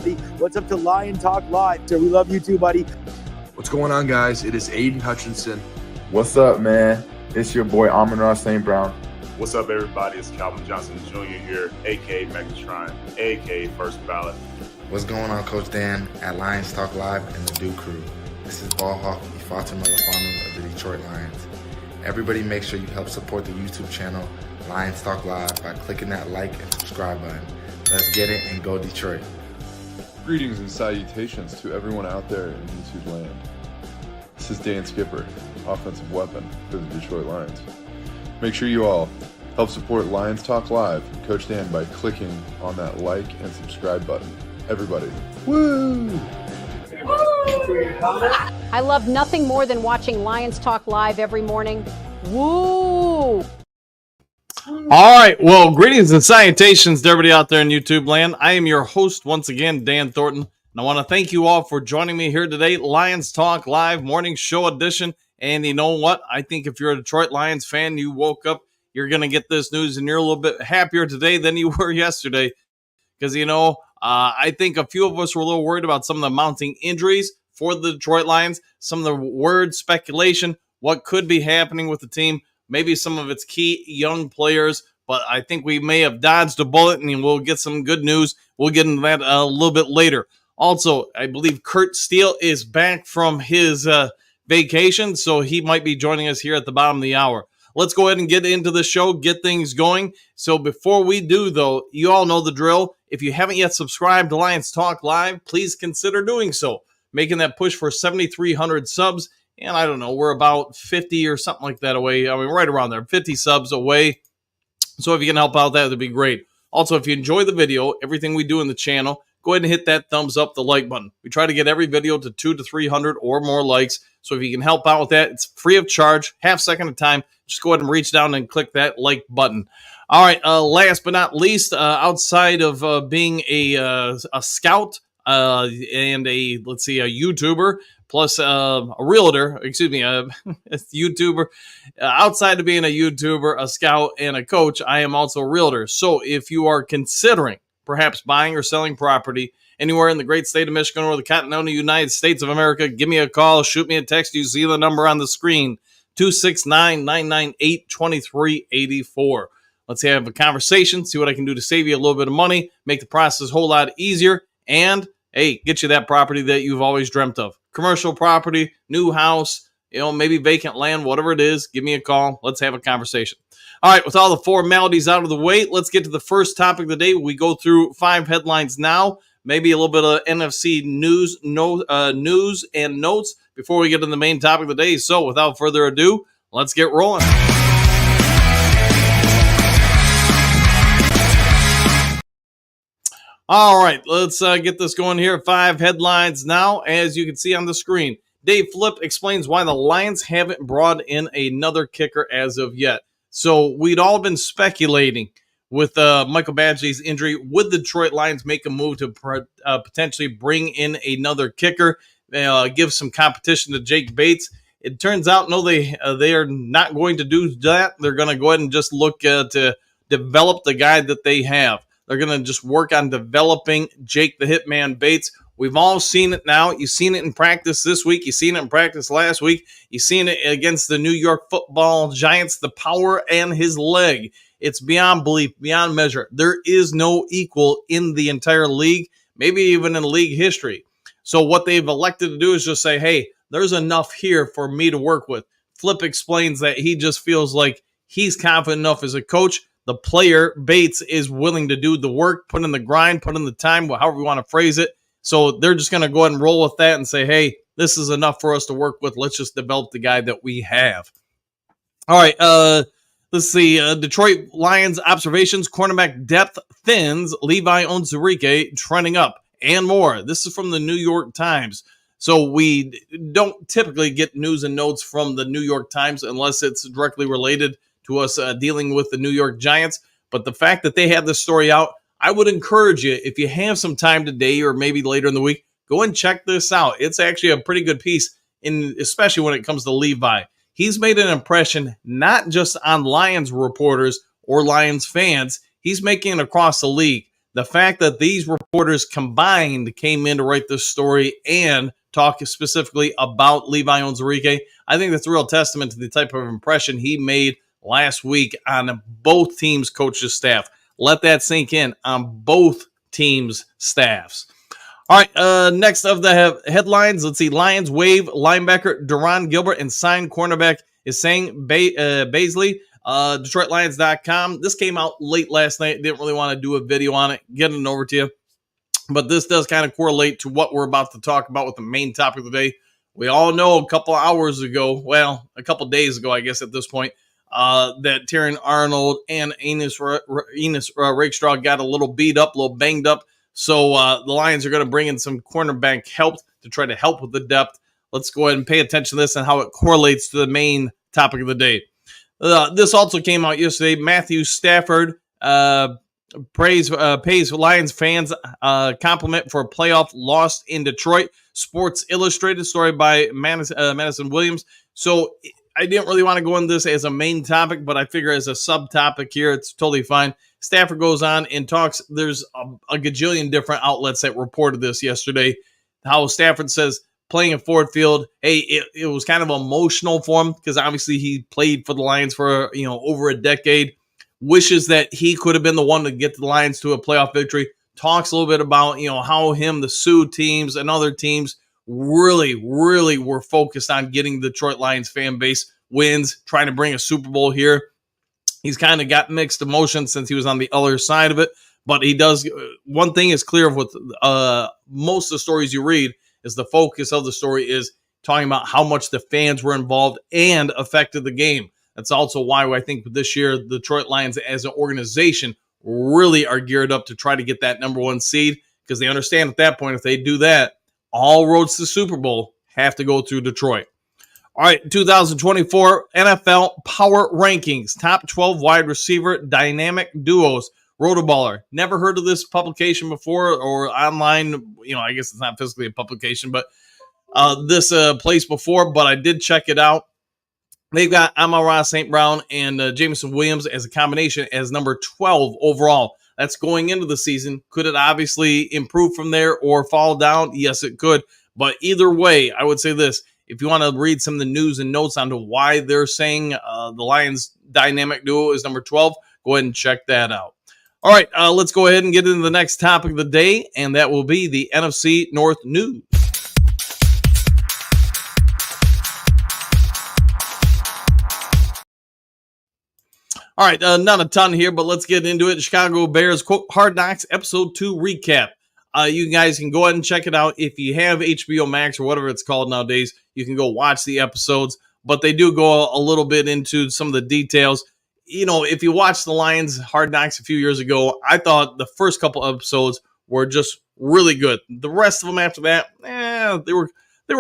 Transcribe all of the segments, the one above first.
What's up to Lion Talk Live? So we love you too, buddy. What's going on, guys? It is Aiden Hutchinson. What's up, man? It's your boy Amon-Ra St. Brown. What's up, everybody? It's Calvin Johnson Jr. here, a.k.a. Megatron, a.k.a. First Ballot. What's going on, Coach Dan at Lions Talk Live and the Do Crew. This is Ball Hawk Ifeatu Melifonwu of the Detroit Lions. Everybody make sure you help support the YouTube channel Lions Talk Live by clicking that like and subscribe button. Let's get it and go Detroit. Greetings and salutations to everyone out there in YouTube land. This is Dan Skipper, offensive weapon for the Detroit Lions. Make sure you all help support Lions Talk Live and Coach Dan by clicking on that like and subscribe button. Everybody, woo! I love nothing more than watching Lions Talk Live every morning. Woo! All right. Well, greetings and salutations to everybody out there in YouTube land. I am your host once again, Dan Thornton, and I want to thank you all for joining me here today. Lions Talk Live morning show edition. And you know what? I think if you're a Detroit Lions fan, you woke up, you're going to get this news, and you're a little bit happier today than you were yesterday. Because, I think a few of us were a little worried about some of the mounting injuries for the Detroit Lions, some of the word speculation, what could be happening with the team, maybe some of its key young players, but I think we may have dodged a bullet, and we'll get some good news. We'll get into that a little bit later. Also, I believe Kurt Steele is back from his vacation, so he might be joining us here at the bottom of the hour. Let's go ahead and get into the show, get things going. So before we do, though, you all know the drill. If you haven't yet subscribed to Lions Talk Live, please consider doing so. Making that push for 7,300 subs. And I don't know, we're about 50 or something like that away. I mean, right around there, 50 subs away. So if you can help out, that would be great. Also, if you enjoy the video, everything we do in the channel, go ahead and hit that thumbs up, the like button. We try to get every video to 200 to 300 or more likes. So if you can help out with that, it's free of charge, half second of time. Just go ahead and reach down and click that like button. All right, last but not least, outside of being a scout and a YouTuber, plus a realtor, a YouTuber. Outside of being a YouTuber, a scout, and a coach, I am also a realtor. So if you are considering perhaps buying or selling property anywhere in the great state of Michigan or the continental United States of America, give me a call, shoot me a text. You see the number on the screen, 269-998-2384. Let's have a conversation, see what I can do to save you a little bit of money, make the process a whole lot easier, and, hey, get you that property that you've always dreamt of. Commercial property, new house, maybe vacant land, whatever it is, give me a call. Let's have a conversation. All right, with all the formalities out of the way, let's get to the first topic of the day. We go through 5 headlines now, maybe a little bit of NFC news and notes before we get to the main topic of the day. So without further ado, let's get rolling. All right, let's get this going here. 5 headlines now, as you can see on the screen. Dave Flip explains why the Lions haven't brought in another kicker as of yet. So we'd all been speculating with Michael Badgley's injury. Would the Detroit Lions make a move to potentially bring in another kicker, give some competition to Jake Bates? It turns out, no, they are not going to do that. They're going to go ahead and just look to develop the guy that they have. They're going to just work on developing Jake the Hitman Bates. We've all seen it now. You've seen it in practice this week. You've seen it in practice last week. You've seen it against the New York Football Giants, the power and his leg. It's beyond belief, beyond measure. There is no equal in the entire league, maybe even in league history. So what they've elected to do is just say, hey, there's enough here for me to work with. Flip explains that he just feels like he's confident enough as a coach. The player, Bates, is willing to do the work, put in the grind, put in the time, however you want to phrase it. So they're just going to go ahead and roll with that and say, hey, this is enough for us to work with. Let's just develop the guy that we have. All right, let's see. Detroit Lions observations, cornerback depth thins, Levi Onwuzurike trending up, and more. This is from the New York Times. So we don't typically get news and notes from the New York Times unless it's directly related to us dealing with the New York Giants. But the fact that they have this story out, I would encourage you, if you have some time today or maybe later in the week, go and check this out. It's actually a pretty good piece, especially when it comes to Levi. He's made an impression not just on Lions reporters or Lions fans. He's making it across the league. The fact that these reporters combined came in to write this story and talk specifically about Levi Onwuzurike, I think that's a real testament to the type of impression he made last week on both teams' coaches' staff. Let that sink in on both teams' staffs. All right, next of the headlines, let's see. Lions waive linebacker Deron Gilbert and sign cornerback Essang Baisley. DetroitLions.com. This came out late last night. Didn't really want to do a video on it, getting it over to you. But this does kind of correlate to what we're about to talk about with the main topic of the day. We all know a couple hours ago, well, a couple days ago, I guess at this point, that Terran Arnold and Enos Rakestraw got a little beat up, a little banged up. So the Lions are going to bring in some cornerback help to try to help with the depth. Let's go ahead and pay attention to this and how it correlates to the main topic of the day. This also came out yesterday. Matthew Stafford pays Lions fans compliment for a playoff loss in Detroit. Sports Illustrated story by Madison Williams. So I didn't really want to go into this as a main topic, but I figure as a subtopic here, it's totally fine. Stafford goes on and talks. There's a gajillion different outlets that reported this yesterday. How Stafford says, playing at Ford Field, hey, it was kind of emotional for him because obviously he played for the Lions for over a decade. Wishes that he could have been the one to get the Lions to a playoff victory. Talks a little bit about how the Sioux teams and other teams really were focused on getting the Detroit Lions fan base wins, trying to bring a Super Bowl here. He's kind of got mixed emotions since he was on the other side of it, but he does. One thing is clear with most of the stories you read is the focus of the story is talking about how much the fans were involved and affected the game. That's also why I think this year the Detroit Lions as an organization really are geared up to try to get that number one seed because they understand at that point if they do that, all roads to the Super Bowl have to go through Detroit. All right, 2024 NFL Power Rankings, top 12 wide receiver dynamic duos. Rotoballer. Never heard of this publication before or online. I guess it's not physically a publication, but this place before, but I did check it out. They've got Amon-Ra St. Brown and Jameson Williams as a combination as number 12 overall. That's going into the season. Could it obviously improve from there or fall down? Yes, it could. But either way, I would say this. If you want to read some of the news and notes onto why they're saying the Lions dynamic duo is number 12, go ahead and check that out. All right, let's go ahead and get into the next topic of the day, and that will be the NFC North news. All right, not a ton here, but let's get into it. Chicago Bears, quote, Hard Knocks Episode 2 recap. You guys can go ahead and check it out. If you have HBO Max or whatever it's called nowadays, you can go watch the episodes, but they do go a little bit into some of the details. If you watch the Lions Hard Knocks a few years ago, I thought the first couple episodes were just really good. The rest of them after that, they were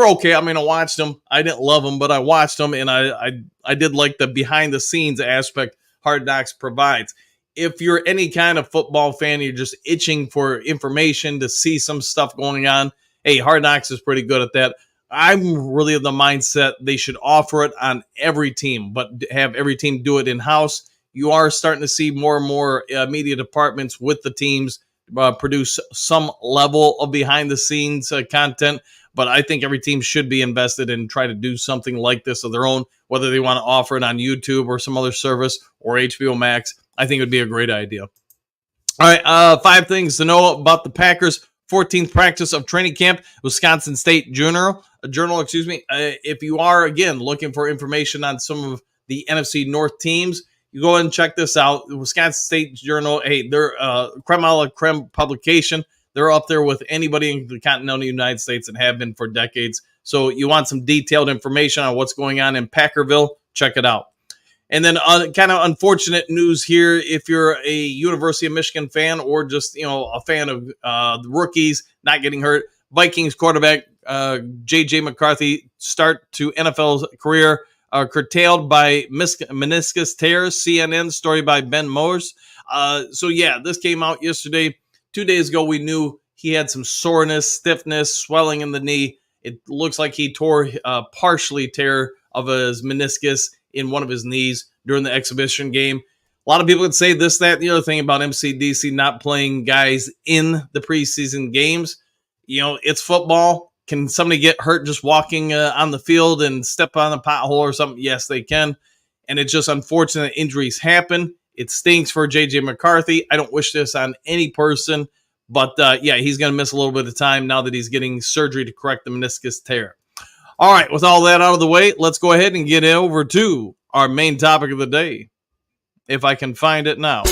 okay. I mean, I watched them. I didn't love them, but I watched them, and I did like the behind the scenes aspect Hard Knocks provides. If you're any kind of football fan, you're just itching for information to see some stuff going on. Hey, Hard Knocks is pretty good at that. I'm really of the mindset they should offer it on every team, but have every team do it in-house. You are starting to see more and more media departments with the teams produce some level of behind-the-scenes content, but I think every team should be invested and try to do something like this of their own, whether they want to offer it on YouTube or some other service or HBO Max. I think it would be a great idea. All right, 5 things to know about the Packers' 14th practice of training camp, Wisconsin State Journal. If you are, again, looking for information on some of the NFC North teams, you go ahead and check this out. The Wisconsin State Journal, hey, they're creme a la creme publication. They're up there with anybody in the continental United States and have been for decades. So you want some detailed information on what's going on in Packerville, check it out. And then kind of unfortunate news here, if you're a University of Michigan fan or just, a fan of the rookies not getting hurt, Vikings quarterback J.J. McCarthy start to NFL career curtailed by meniscus tears, CNN story by Ben Morse. This came out yesterday. 2 days ago, we knew he had some soreness, stiffness, swelling in the knee. It looks like he tore partially tear of his meniscus in one of his knees during the exhibition game. A lot of people would say this, that, and the other thing about MCDC not playing guys in the preseason games. It's football. Can somebody get hurt just walking on the field and step on a pothole or something? Yes, they can. And it's just unfortunate injuries happen. It stinks for J.J. McCarthy. I don't wish this on any person. But, he's going to miss a little bit of time now that he's getting surgery to correct the meniscus tear. All right, with all that out of the way, let's go ahead and get over to our main topic of the day, if I can find it now.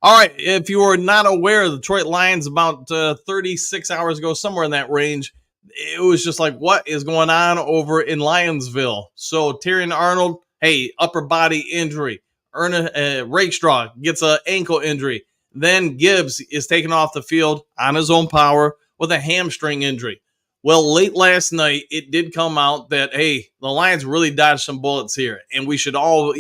All right, if you are not aware, the Detroit Lions about 36 hours ago, somewhere in that range, it was just like, what is going on over in Lionsville? So Terrion Arnold, upper body injury. Rakestraw gets an ankle injury. Then Gibbs is taken off the field on his own power with a hamstring injury. Well, late last night, it did come out that, the Lions really dodged some bullets here. And we should all,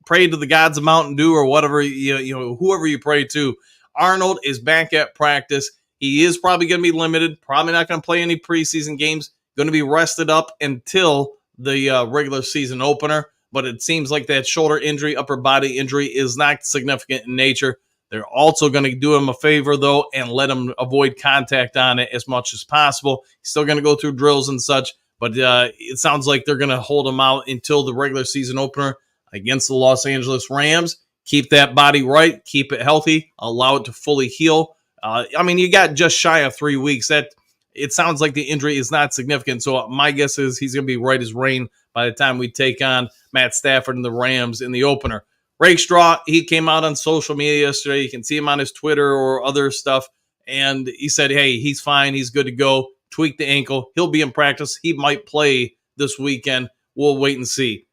pray to the gods of Mountain Dew or whatever, whoever you pray to. Arnold is back at practice. He is probably going to be limited, probably not going to play any preseason games, going to be rested up until the regular season opener. But it seems like that shoulder injury, upper body injury is not significant in nature. They're also going to do him a favor, though, and let him avoid contact on it as much as possible. He's still going to go through drills and such, but it sounds like they're going to hold him out until the regular season opener against the Los Angeles Rams. Keep that body right, keep it healthy, allow it to fully heal. You got just shy of 3 weeks. It sounds like the injury is not significant, so my guess is he's going to be right as rain by the time we take on Matt Stafford and the Rams in the opener. Rakestraw, he came out on social media yesterday. You can see him on his Twitter or other stuff, and he said, he's fine, he's good to go. Tweaked the ankle. He'll be in practice. He might play this weekend. We'll wait and see.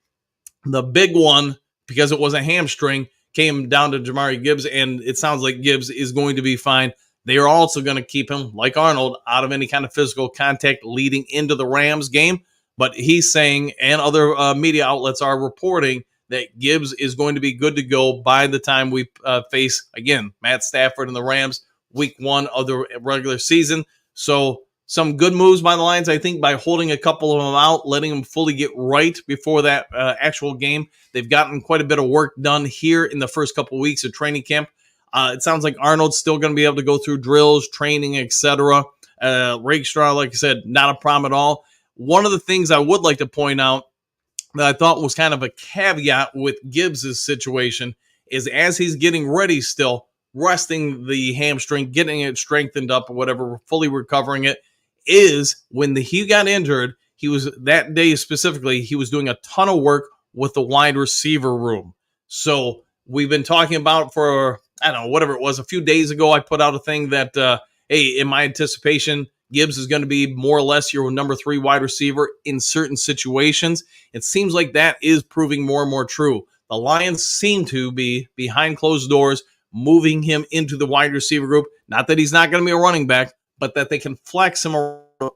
The big one, because it was a hamstring, came down to Jamari Gibbs, and it sounds like Gibbs is going to be fine. They are also going to keep him, like Arnold, out of any kind of physical contact leading into the Rams game. But he's saying, and other media outlets are reporting, that Gibbs is going to be good to go by the time we face, again, Matt Stafford and the Rams, week 1 of the regular season. So some good moves by the Lions, I think, by holding a couple of them out, letting them fully get right before that actual game. They've gotten quite a bit of work done here in the first couple of weeks of training camp. It sounds like Arnold's still going to be able to go through drills, training, etc. Rakestraw, like I said, not a problem at all. One of the things I would like to point out that I thought was kind of a caveat with Gibbs' situation is as he's getting ready still, resting the hamstring, getting it strengthened up or whatever, fully recovering it, is when he got injured, he was, that day specifically, he was doing a ton of work with the wide receiver room. So we've been talking about for, I don't know, whatever it was, a few days ago, I put out a thing that, in my anticipation, Gibbs is going to be more or less your number 3 wide receiver in certain situations. It seems like that is proving more and more true. The Lions seem to be, behind closed doors, moving him into the wide receiver group. Not that he's not going to be a running back, but that they can flex him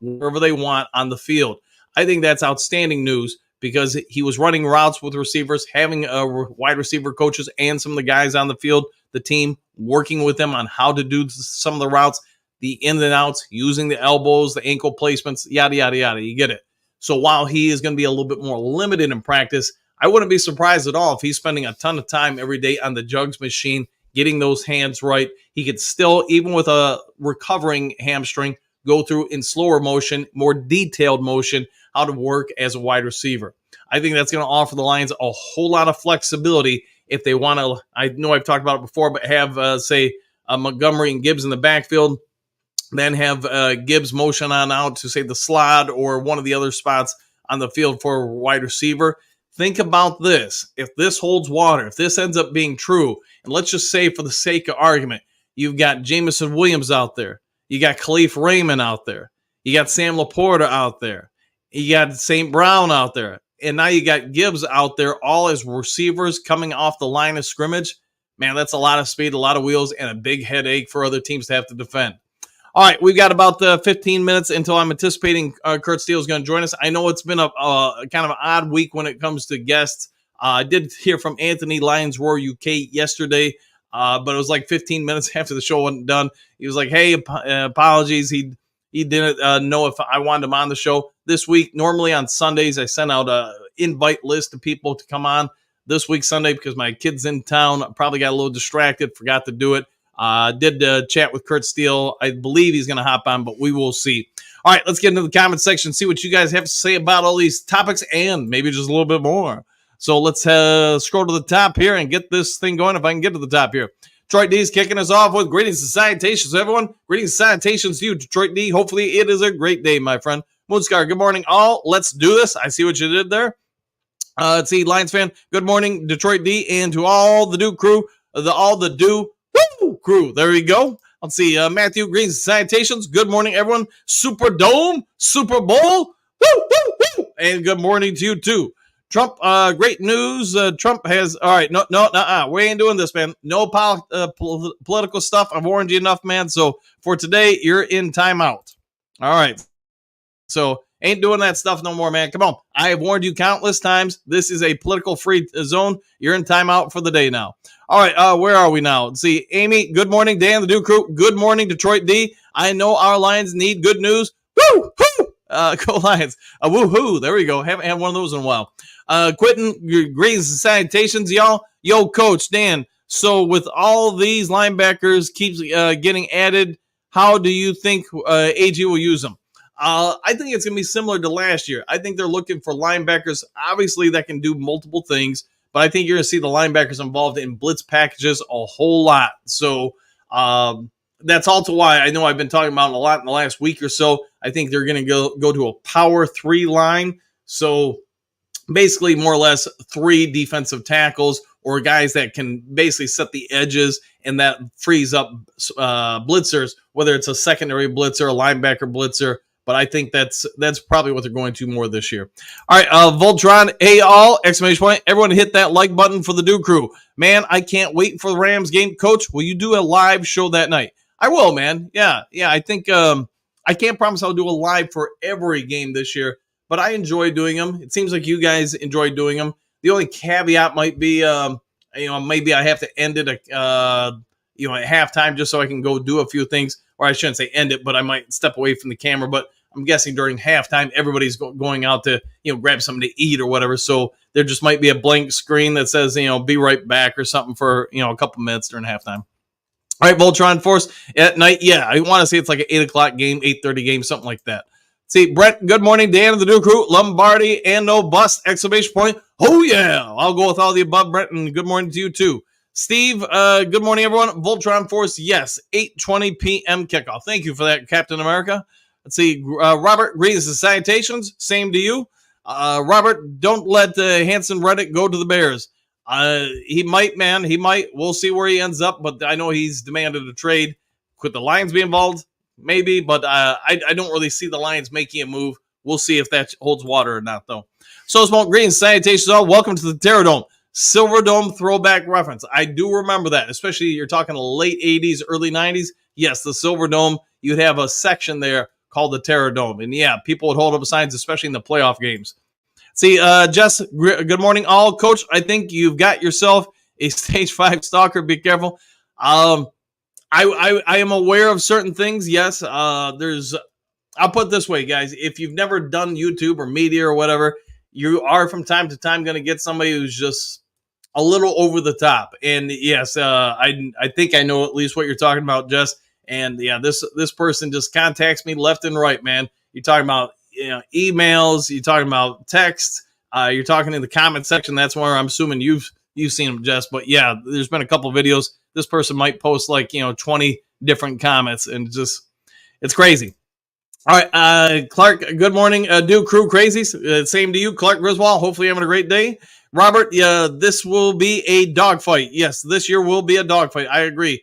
wherever they want on the field. I think that's outstanding news because he was running routes with receivers, having wide receiver coaches and some of the guys on the field, the team, working with them on how to do some of the routes, the in and outs, using the elbows, the ankle placements, yada, yada, yada. You get it. So while he is going to be a little bit more limited in practice, I wouldn't be surprised at all if he's spending a ton of time every day on the jugs machine, getting those hands right. He could still, even with a recovering hamstring, go through in slower motion, more detailed motion, how to work as a wide receiver. I think that's going to offer the Lions a whole lot of flexibility if they want to. I know I've talked about it before, but have, say, Montgomery and Gibbs in the backfield, then have Gibbs motion on out to, say, the slot or one of the other spots on the field for a wide receiver. Think about this. If this holds water, if this ends up being true, and let's just say for the sake of argument, you've got Jameson Williams out there. You got Khalif Raymond out there. You got Sam Laporta out there. You got St. Brown out there. And now you got Gibbs out there, all as receivers coming off the line of scrimmage. Man, that's a lot of speed, a lot of wheels, and a big headache for other teams to have to defend. All right, we've got about 15 minutes until I'm anticipating Kurt Steele is going to join us. I know it's been a kind of an odd week when it comes to guests. I did hear from Anthony Lions Roar UK yesterday, but it was like 15 minutes after the show wasn't done. He was like, hey, apologies. He He didn't know if I wanted him on the show this week. Normally on Sundays, I send out a invite list to people to come on. This week, Sunday, because my kid's in town, I probably got a little distracted, forgot to do it. Did chat with Kurt Steele. I believe he's going to hop on, but we will see. All right, let's get into the comment section, see what you guys have to say about all these topics and maybe just a little bit more. So let's scroll to the top here and get this thing going if I can get to the top here. Detroit D is kicking us off with greetings and salutations, everyone. Greetings and salutations to you, Detroit D. Hopefully it is a great day, my friend. Moonscar, good morning, all. Let's do this. I see what you did there. Let's see, Lions fan, good morning, Detroit D, and to all the Duke crew, all the Do crew. There we go. Let's see, Matthew, greetings and salutations. Good morning, everyone. Superdome, Super Bowl, and good morning to you, too. Trump, great news. Trump has, all right, no, we ain't doing this, man. No political stuff. I've warned you enough, man. So for today, you're in timeout. All right. So ain't doing that stuff no more, man. Come on. I have warned you countless times. This is a political free zone. You're in timeout for the day now. All right. Where are we now? Let's see. Amy, good morning. Dan, the Duke crew. Good morning, Detroit D. I know our Lions need good news. Woo! Go Lions. Woohoo. There we go. Haven't had one of those in a while. Quentin, greetings and salutations, y'all. Yo, Coach Dan. So with all these linebackers keeps getting added, how do you think AG will use them? I think it's going to be similar to last year. I think they're looking for linebackers, obviously, that can do multiple things, but I think you're going to see the linebackers involved in blitz packages a whole lot. So that's also why I know I've been talking about it a lot in the last week or so. I think they're going to go to a power 3 line. So basically more or less 3 defensive tackles or guys that can basically set the edges, and that frees up blitzers, whether it's a secondary blitzer, a linebacker blitzer. But I think that's probably what they're going to more this year. All right, Voltron, hey all, exclamation point. Everyone hit that like button for the Duke crew. Man, I can't wait for the Rams game. Coach, will you do a live show that night? I will, man. Yeah, I think I can't promise I'll do a live for every game this year, but I enjoy doing them. It seems like you guys enjoy doing them. The only caveat might be, maybe I have to end it, at halftime just so I can go do a few things. Or I shouldn't say end it, but I might step away from the camera. But I'm guessing during halftime, everybody's going out to, grab something to eat or whatever. So there just might be a blank screen that says, be right back or something for, a couple minutes during halftime. All right, Voltron Force at night. Yeah, I want to say it's like an 8 o'clock game, 8:30 game, something like that. See, Brett, good morning. Dan of the Duke crew, Lombardi, and no bust, exclamation point. Oh, yeah. I'll go with all the above, Brett, and good morning to you, too. Steve, good morning, everyone. Voltron Force, yes, 8:20 p.m. kickoff. Thank you for that, Captain America. Let's see, Robert, greetings and salutations. Same to you. Robert, don't let Hanson Reddick go to the Bears. He might, man. He might. We'll see where he ends up, but I know he's demanded a trade. Could the Lions be involved? Maybe, but I don't really see the Lions making a move. We'll see if that holds water or not, though. So, Smoke, greetings, salutations all. Welcome to the Terradome. Silver Dome throwback reference. I do remember that, especially you're talking the late 80s, early 90s. Yes, the Silver Dome, you'd have a section there called the Terradome. And yeah, people would hold up signs, especially in the playoff games. See, Jess, good morning, all. Coach, I think you've got yourself a stage 5 stalker. Be careful. I am aware of certain things. Yes, I'll put it this way, guys. If you've never done YouTube or media or whatever, you are from time to time going to get somebody who's just a little over the top. And yes, I think I know at least what you're talking about, Jess. And yeah, this person just contacts me left and right, man. You're talking about emails, you're talking about text, you're talking in the comment section. That's where I'm assuming you've seen them, Jess. But yeah, there's been a couple of videos. This person might post 20 different comments, and it's crazy. All right, Clark, good morning, Duke crew crazies. Same to you, Clark Griswold. Hopefully you're having a great day. Robert, this will be a dogfight. Yes, this year will be a dogfight. I agree.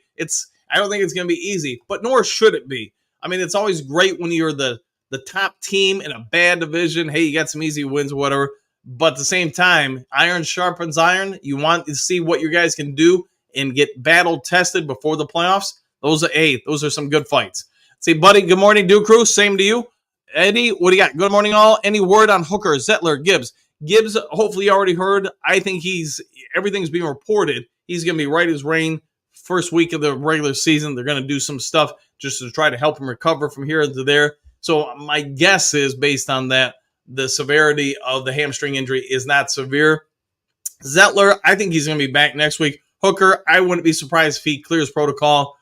I don't think it's going to be easy, but nor should it be. I mean, it's always great when you're the top team in a bad division. Hey, you got some easy wins or whatever. But at the same time, iron sharpens iron. You want to see what you guys can do and get battle tested before the playoffs. Those are some good fights. See, buddy, good morning, Duke crew. Same to you. Eddie, what do you got? Good morning, all. Any word on Hooker, Zettler, Gibbs? Gibbs, hopefully you already heard. I think everything's being reported. He's going to be right as rain first week of the regular season. They're going to do some stuff just to try to help him recover from here to there. So my guess is, based on that, the severity of the hamstring injury is not severe. Zettler, I think he's going to be back next week. Hooker, I wouldn't be surprised if he clears protocol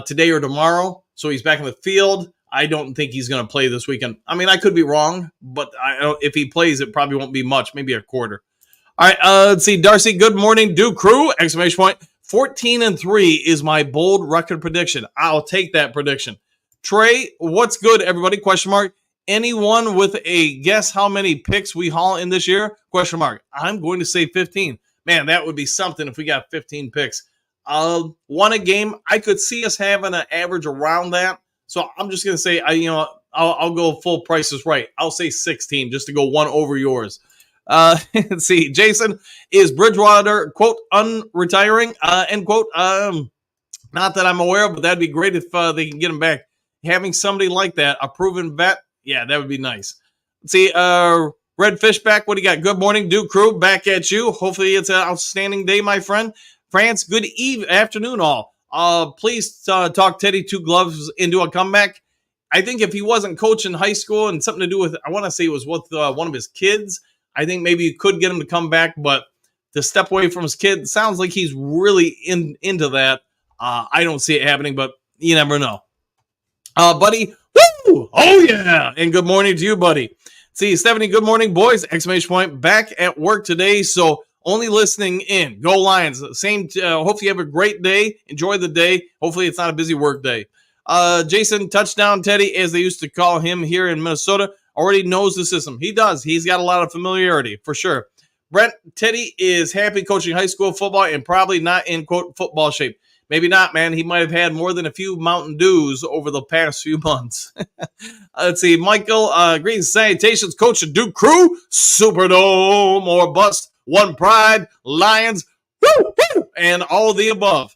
today or tomorrow. So he's back in the field. I don't think he's going to play this weekend. I mean, I could be wrong, but if he plays, it probably won't be much, maybe a quarter. All right, let's see. Darcy, good morning. Duke Crew, exclamation point. 14-3 is my bold record prediction. I'll take that prediction. Trey, what's good, everybody? Question mark. Anyone with a guess how many picks we haul in this year? Question mark. I'm going to say 15. Man, that would be something if we got 15 picks. One a game. I could see us having an average around that. So I'm just going to say, I'll go full price is right. I'll say 16 just to go one over yours. Let's see. Jason, is Bridgewater, quote, unretiring, end quote? Not that I'm aware of, but that'd be great if they can get him back. Having somebody like that, a proven vet, yeah, that would be nice. Let's see. Red Fishback, what do you got? Good morning, Duke Crew. Back at you. Hopefully it's an outstanding day, my friend. France, good afternoon, all. Please talk Teddy Two Gloves into a comeback. I think if he wasn't coaching high school and something to do with, I want to say it was with one of his kids, I think maybe you could get him to come back, but to step away from his kid, sounds like he's really into that. I don't see it happening, but you never know. Buddy, woo! Oh, yeah! And good morning to you, buddy. See, Stephanie, good morning, boys! Exclamation point. Back at work today, so only listening in. Go Lions. Same. Hopefully you have a great day. Enjoy the day. Hopefully it's not a busy work day. Jason, touchdown Teddy, as they used to call him here in Minnesota, already knows the system. He does. He's got a lot of familiarity, for sure. Brent, Teddy is happy coaching high school football and probably not in, quote, football shape. Maybe not, man. He might have had more than a few Mountain Dews over the past few months. Let's see. Michael, greetings, salutations, coach of Duke Crew, Superdome or bust, One Pride, Lions, woo, woo, and all the above.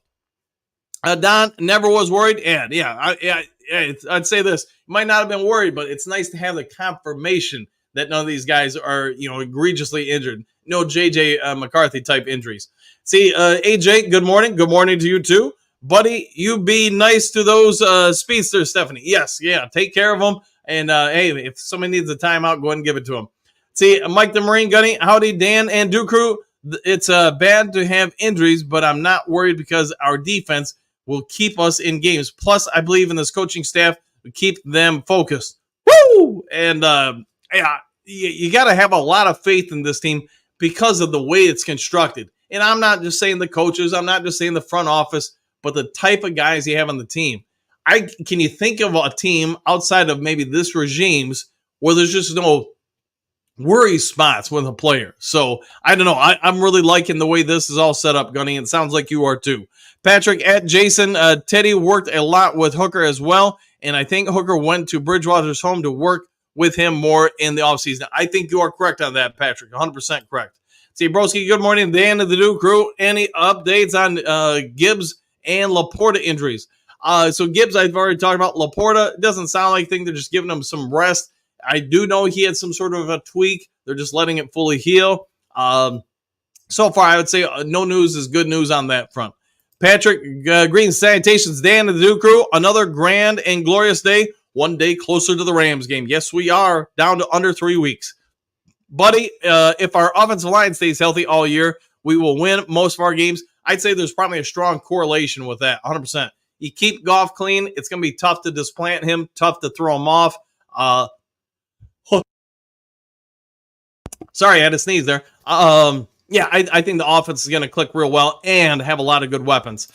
Don never was worried. I'd say this. You might not have been worried, but it's nice to have the confirmation that none of these guys are, egregiously injured. No J.J. McCarthy type injuries. See, AJ, good morning. Good morning to you too. Buddy, you be nice to those speedsters, Stephanie. Yes, yeah, take care of them. And, hey, if somebody needs a timeout, go ahead and give it to them. See, Mike the Marine Gunny, howdy, Dan and Duke Crew. It's bad to have injuries, but I'm not worried because our defense will keep us in games. Plus, I believe in this coaching staff to keep them focused. Woo! And, you got to have a lot of faith in this team because of the way it's constructed. And I'm not just saying the coaches, I'm not just saying the front office, but the type of guys you have on the team. Can you think of a team outside of maybe this regime's where there's just no worry spots with a player? So I don't know. I'm really liking the way this is all set up, Gunny. It sounds like you are too. Patrick at Jason, Teddy worked a lot with Hooker as well. And I think Hooker went to Bridgewater's home to work with him more in the offseason. I think you are correct on that, Patrick. 100% correct. See, Broski, good morning. Dan of the Duke Crew. Any updates on Gibbs and Laporta injuries? So Gibbs, I've already talked about. Laporta, it doesn't sound like they're just giving him some rest. I do know he had some sort of a tweak. They're just letting it fully heal. So far, I would say no news is good news on that front. Patrick, green salutations. Dan of the Duke Crew. Another grand and glorious day. One day closer to the Rams game. Yes, we are. Down to under 3 weeks. Buddy, if our offensive line stays healthy all year, we will win most of our games. I'd say there's probably a strong correlation with that, 100%. You keep Goff clean, it's going to be tough to displant him, tough to throw him off. Sorry, I had to sneeze there. I think the offense is going to click real well and have a lot of good weapons.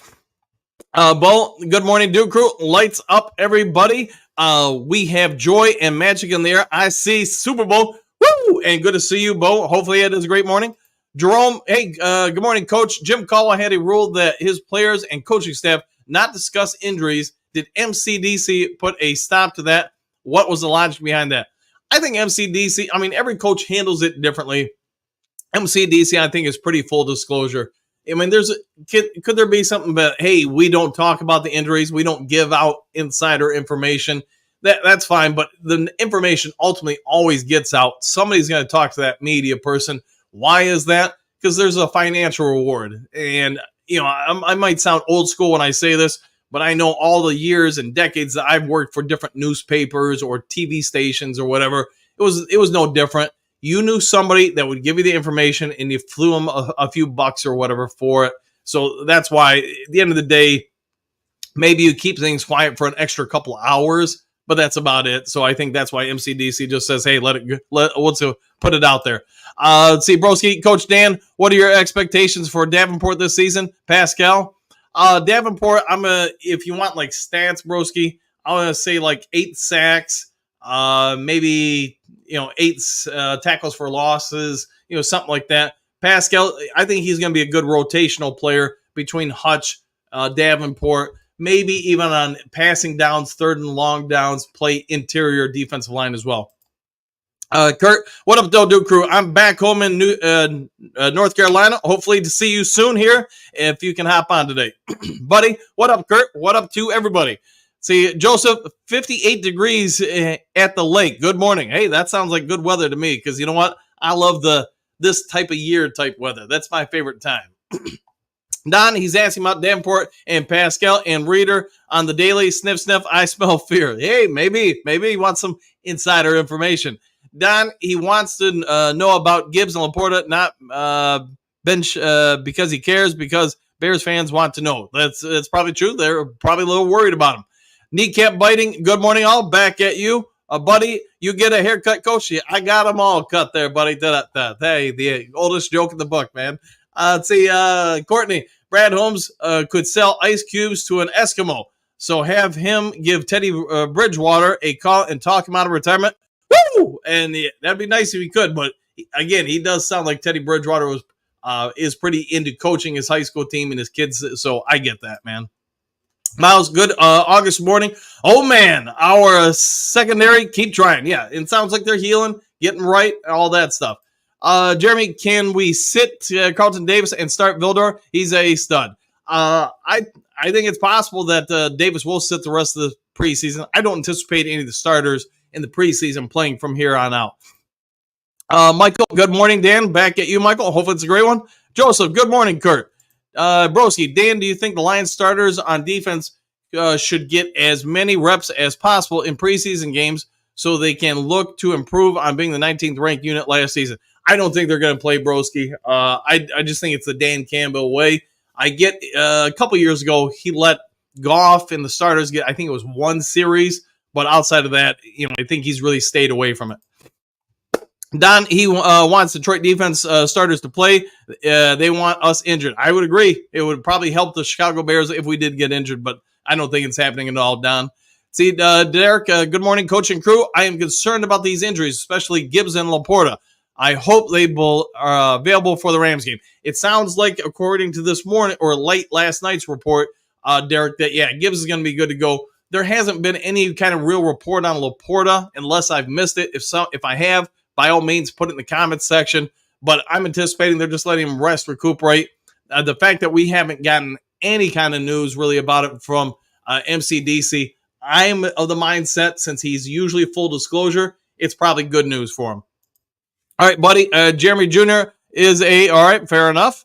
Bo, good morning, Duke Crew. Lights up, everybody. We have joy and magic in the air. I see Super Bowl. Woo! And good to see you, Bo. Hopefully it is a great morning. Jerome, hey, good morning, Coach. Jim Caldwell had a rule that his players and coaching staff not discuss injuries. Did MCDC put a stop to that? What was the logic behind that? I think MCDC, every coach handles it differently. MCDC, I think, is pretty full disclosure. Could there be something about, hey, we don't talk about the injuries. We don't give out insider information. That's fine, but the information ultimately always gets out. Somebody's going to talk to that media person. Why is that? Because there's a financial reward. And I might sound old school when I say this, but I know all the years and decades that I've worked for different newspapers or TV stations or whatever. It was no different. You knew somebody that would give you the information, and you flew them a few bucks or whatever for it. So that's why, at the end of the day, maybe you keep things quiet for an extra couple of hours, but that's about it. So I think that's why MCDC just says, "Hey, let's put it out there." Let's see, Broski, Coach Dan, what are your expectations for Davenport this season? Pascal, Davenport, if you want like stats, Broski, I'm gonna say like 8 sacks, maybe 8 tackles for losses, something like that. Pascal, I think he's gonna be a good rotational player between Hutch, Davenport. Maybe even on passing downs, third and long downs, play interior defensive line as well. Kurt, what up, Duke Crew? I'm back home in North Carolina. Hopefully to see you soon here if you can hop on today. Buddy, what up, Kurt? What up to everybody? See, Joseph, 58 degrees at the lake. Good morning. Hey, that sounds like good weather to me because you know what? I love this type of year type weather. That's my favorite time. Don, he's asking about Davenport and Pascal and Reader on the daily. Sniff, sniff, I smell fear. Hey, maybe he wants some insider information. Don, he wants to know about Gibbs and Laporta, not bench because he cares, because Bears fans want to know. That's probably true. They're probably a little worried about him. Kneecap biting. Good morning, all. Back at you. Buddy, you get a haircut, Coach. I got them all cut there, buddy. Hey, the oldest joke in the book, man. Let's see, Courtney, Brad Holmes could sell ice cubes to an Eskimo. So have him give Teddy Bridgewater a call and talk him out of retirement. Woo! And that'd be nice if he could. But again, he does sound like Teddy Bridgewater is pretty into coaching his high school team and his kids. So I get that, man. Miles, good August morning. Oh, man, our secondary, keep trying. Yeah, it sounds like they're healing, getting right, all that stuff. Jeremy, can we sit Carlton Davis and start Vildor? He's a stud. I think it's possible that Davis will sit the rest of the preseason. I don't anticipate any of the starters in the preseason playing from here on out. Michael, good morning, Dan. Back at you, Michael. Hopefully it's a great one. Joseph, good morning, Kurt. Broski, Dan, do you think the Lions starters on defense should get as many reps as possible in preseason games so they can look to improve on being the 19th ranked unit last season? I don't think they're going to play Broski. I just think it's the Dan Campbell way. I get a couple years ago, he let Goff and the starters get, I think it was 1 series, but outside of that, I think he's really stayed away from it. Don, he wants Detroit defense starters to play. They want us injured. I would agree. It would probably help the Chicago Bears if we did get injured, but I don't think it's happening at all, Don. See, Derek, good morning, coach and crew. I am concerned about these injuries, especially Gibbs and Laporta. I hope they are available for the Rams game. It sounds like, according to this morning or late last night's report, Derek, that, Gibbs is going to be good to go. There hasn't been any kind of real report on Laporta unless I've missed it. If I have, by all means, put it in the comments section. But I'm anticipating they're just letting him rest, recuperate. The fact that we haven't gotten any kind of news really about it from MCDC, I'm of the mindset, since he's usually full disclosure, it's probably good news for him. All right, buddy. Jeremy Jr. is all right, fair enough.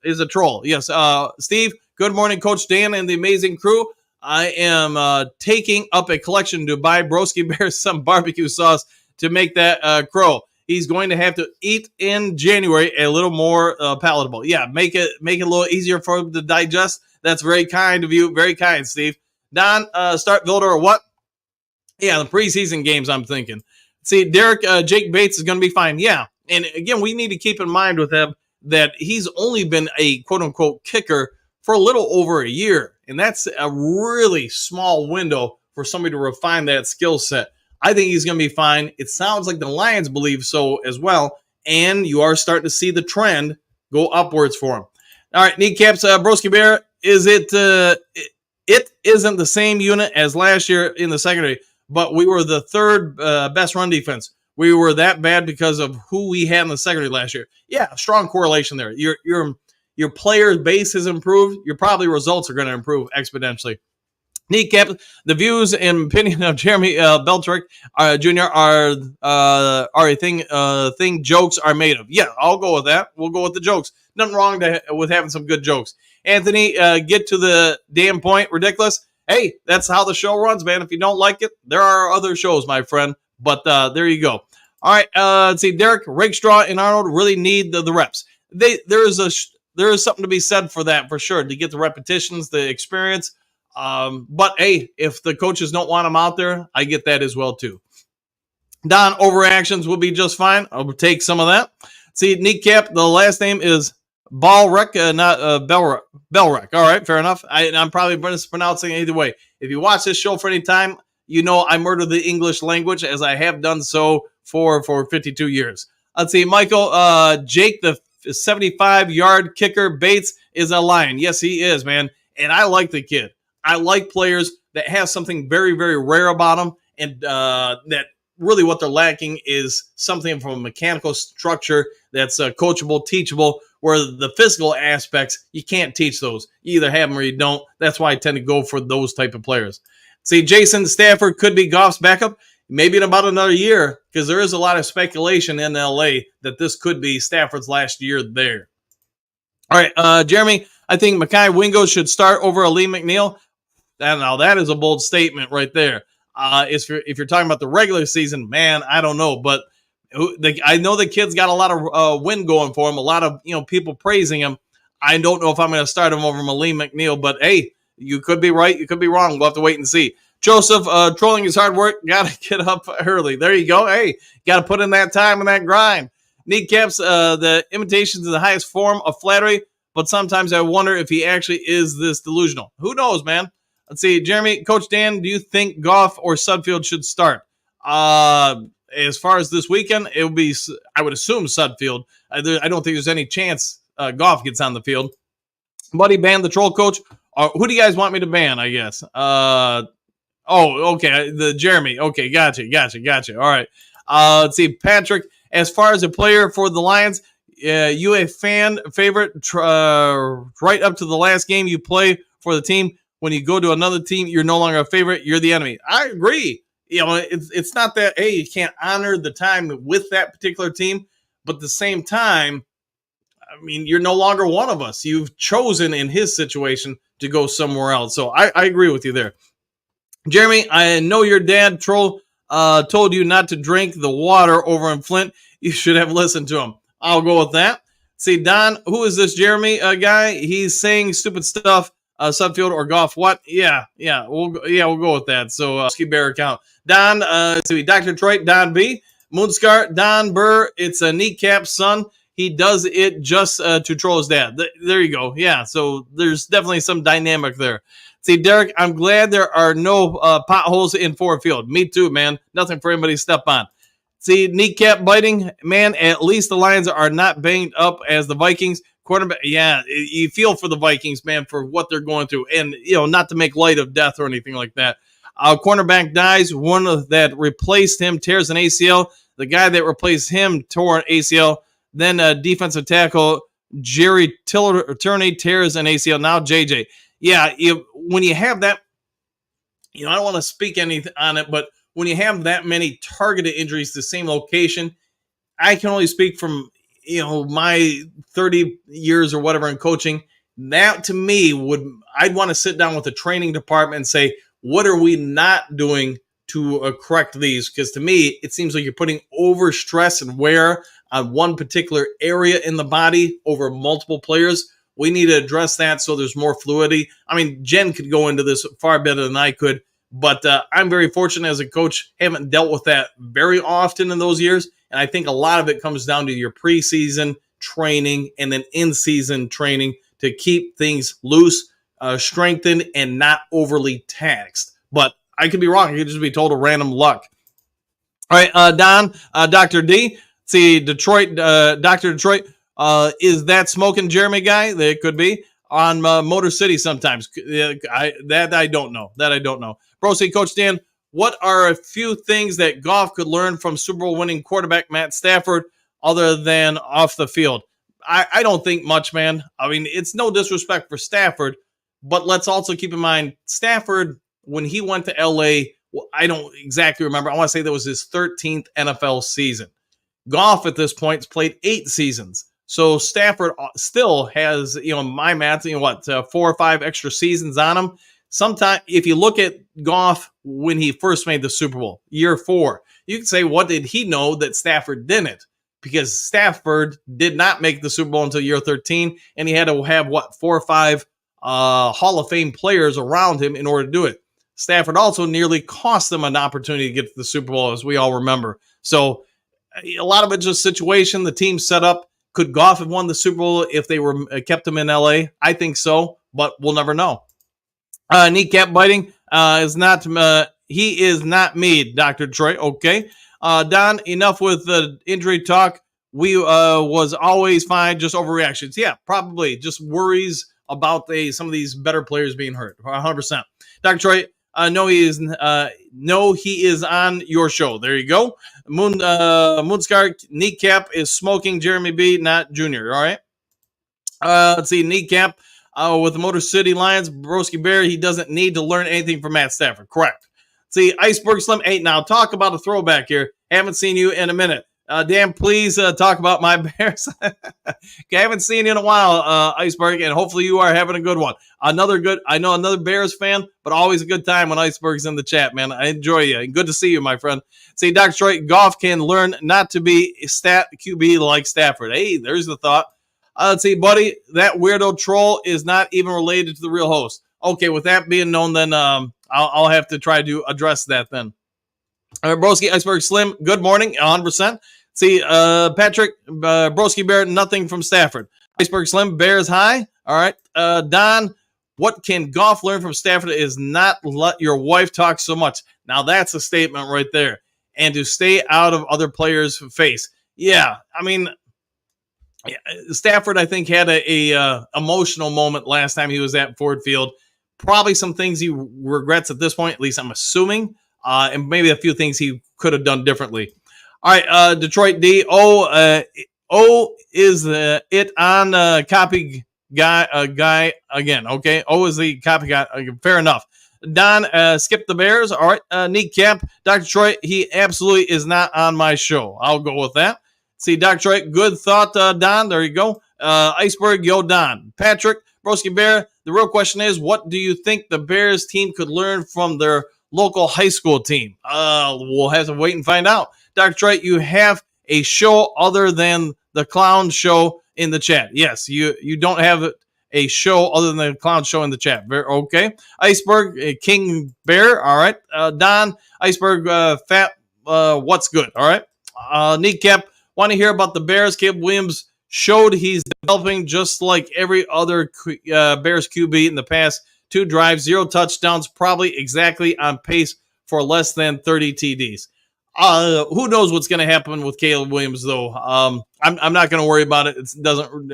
Is a troll. Yes. Steve, good morning, Coach Dan and the amazing crew. I am taking up a collection to buy Broski Bear some barbecue sauce to make that crow. He's going to have to eat in January a little more palatable. Yeah, make it a little easier for him to digest. That's very kind of you. Very kind, Steve. Don, start Vilder or what? Yeah, the preseason games, I'm thinking. See, Derek, Jake Bates is going to be fine. Yeah, and again, we need to keep in mind with him that he's only been a quote-unquote kicker for a little over a year. And that's a really small window for somebody to refine that skill set. I think he's going to be fine. It sounds like the Lions believe so as well. And you are starting to see the trend go upwards for him. All right, kneecaps, Broski Bear, it isn't the same unit as last year in the secondary, but we were the third best run defense. We were that bad because of who we had in the secondary last year. Yeah, strong correlation there. Your player base has improved. Your probably results are going to improve exponentially. Kneecap, the views and opinion of Jeremy Beltrick Jr. are a thing jokes are made of. Yeah, I'll go with that. We'll go with the jokes. Nothing wrong with having some good jokes. Anthony, get to the damn point. Ridiculous. Hey, that's how the show runs, man. If you don't like it, there are other shows, my friend. But there you go. All right, let's see. Derek, Rakestraw, and Arnold really need the reps. There is something to be said for that, for sure, to get the repetitions, the experience. But, hey, if the coaches don't want them out there, I get that as well, too. Don, overreactions will be just fine. I'll take some of that. See, kneecap, the last name is Balrek, not Belrek. All right, fair enough. I'm probably mispronouncing it either way. If you watch this show for any time, you know I murder the English language, as I have done so for 52 years. Let's see, Michael, Jake, the 75-yard kicker, Bates, is a Lion. Yes, he is, man. And I like the kid. I like players that have something very, very rare about them, and that really what they're lacking is something from a mechanical structure that's coachable, teachable, where the physical aspects, you can't teach those. You either have them or you don't. That's why I tend to go for those type of players. See, Jason Stafford could be Goff's backup, maybe in about another year, because there is a lot of speculation in L.A. that this could be Stafford's last year there. All right, Jeremy, I think Mekhi Wingo should start over Ali McNeil. Now, that is a bold statement right there. If you're talking about the regular season, man, I don't know. But I know the kid's got a lot of win going for him, a lot of people praising him. I don't know if I'm going to start him over Malik McNeil, but hey, you could be right, you could be wrong. We'll have to wait and see. Joseph, trolling is hard work. Got to get up early. There you go. Hey, got to put in that time and that grind. Kneecaps, the imitations is the highest form of flattery, but sometimes I wonder if he actually is this delusional. Who knows, man? Let's see, Jeremy, Coach Dan, do you think Goff or Sudfeld should start? As far as this weekend, it would be, I would assume Sudfeld. I don't think there's any chance Goff gets on the field. Buddy, ban the troll coach. Who do you guys want me to ban, I guess? Okay, the Jeremy. Okay, gotcha. All right. Let's see, Patrick, as far as a player for the Lions, you a fan favorite right up to the last game you play for the team. When you go to another team, you're no longer a favorite. You're the enemy. I agree. It's not that, hey, you can't honor the time with that particular team. But at the same time, I mean, you're no longer one of us. You've chosen in his situation to go somewhere else. So I agree with you there. Jeremy, I know your dad told you not to drink the water over in Flint. You should have listened to him. I'll go with that. See, Don, who is this Jeremy guy? He's saying stupid stuff. Sudfeld or Goff, what? Yeah, we'll go with that. So, Ski Bear account. Don, Dr. Detroit, Don B. Moonscar, Don Burr, it's a kneecap son. He does it just to troll his dad. There you go. Yeah, so there's definitely some dynamic there. See, Derek, I'm glad there are no potholes in Ford Field. Me too, man. Nothing for anybody to step on. See, kneecap biting, man, at least the Lions are not banged up as the Vikings. Quarterback, yeah, you feel for the Vikings, man, for what they're going through. And, not to make light of death or anything like that. Cornerback dies. One that replaced him tears an ACL. The guy that replaced him tore an ACL. Then defensive tackle Jerry Turney tears an ACL. Now JJ. Yeah, when you have that, I don't want to speak anything on it, but when you have that many targeted injuries to the same location, I can only speak from my 30 years or whatever in coaching. That to me I'd want to sit down with the training department and say, what are we not doing to correct these? Because to me, it seems like you're putting over stress and wear on one particular area in the body over multiple players. We need to address that so there's more fluidity. I mean, Jen could go into this far better than I could, but I'm very fortunate as a coach, haven't dealt with that very often in those years. And I think a lot of it comes down to your preseason training and then in-season training to keep things loose, strengthened, and not overly taxed. But I could be wrong. I could just be told a random luck. All right, Don, Dr. D. See, Detroit, Dr. Detroit, is that smoking Jeremy guy? That could be on Motor City sometimes. I don't know. That I don't know. Bro, see, Coach Dan, what are a few things that Goff could learn from Super Bowl winning quarterback Matt Stafford other than off the field? I don't think much, man. I mean, it's no disrespect for Stafford, but let's also keep in mind Stafford, when he went to L.A., I don't exactly remember. I want to say that was his 13th NFL season. Goff at this point has played 8 seasons. So Stafford still has, my math, 4 or 5 extra seasons on him. Sometime, if you look at Goff when he first made the Super Bowl, year 4, you can say, what did he know that Stafford didn't? Because Stafford did not make the Super Bowl until year 13, and he had to have, 4 or 5 Hall of Fame players around him in order to do it. Stafford also nearly cost them an opportunity to get to the Super Bowl, as we all remember. So a lot of it's just situation. The team set up. Could Goff have won the Super Bowl if they were kept him in LA? I think so, but we'll never know. Kneecap biting is not. He is not me, Dr. Detroit. Okay, Don. Enough with the injury talk. We was always fine. Just overreactions. Yeah, probably just worries about some of these better players being hurt. 100%. Dr. Detroit. No, he is. No, he is on your show. There you go. Moonscar Kneecap is smoking. Jeremy B, not Junior. All right. Let's see. Kneecap with the Motor City Lions. Broski Bear. He doesn't need to learn anything from Matt Stafford. Correct. See, Iceberg Slim 8. Now talk about a throwback here. Haven't seen you in a minute. Dan, please talk about my Bears. Okay, haven't seen you in a while, Iceberg, and hopefully you are having a good one. I know another Bears fan, but always a good time when Iceberg's in the chat, man. I enjoy you. Good to see you, my friend. See, Dr. Detroit, Goff can learn not to be stat QB like Stafford. Hey, there's the thought. Let's see, buddy, that weirdo troll is not even related to the real host. Okay, with that being known, then I'll have to try to address that then. Broski Iceberg Slim, good morning, 100%. See, Patrick, Broski Bear, nothing from Stafford. Iceberg Slim, Bears high. All right. Don, what can Goff learn from Stafford is not let your wife talk so much. Now, that's a statement right there. And to stay out of other players' face. Yeah, I mean, Stafford, I think, had a emotional moment last time he was at Ford Field. Probably some things he regrets at this point, at least I'm assuming. And maybe a few things he could have done differently. All right, Detroit D. Is it on copy guy again? Okay, O is the copy guy. Fair enough. Don, skip the Bears. All right, Kneecap. Dr. Detroit, he absolutely is not on my show. I'll go with that. See, Dr. Detroit, good thought, Don. There you go. Iceberg, yo, Don. Patrick, Broski Bear, the real question is, what do you think the Bears team could learn from their local high school team? We'll have to wait and find out. Dr. Detroit, you have a show other than the clown show in the chat. Yes, you don't have a show other than the clown show in the chat. Okay. Iceberg, King Bear. All right. Don, Iceberg, Fat, what's good? All right. Kneecap, want to hear about the Bears? Caleb Williams showed he's developing just like every other Bears QB in the past 2 drives, 0 touchdowns, probably exactly on pace for less than 30 TDs. Who knows what's going to happen with Caleb Williams, though. I'm not going to worry about it. It doesn't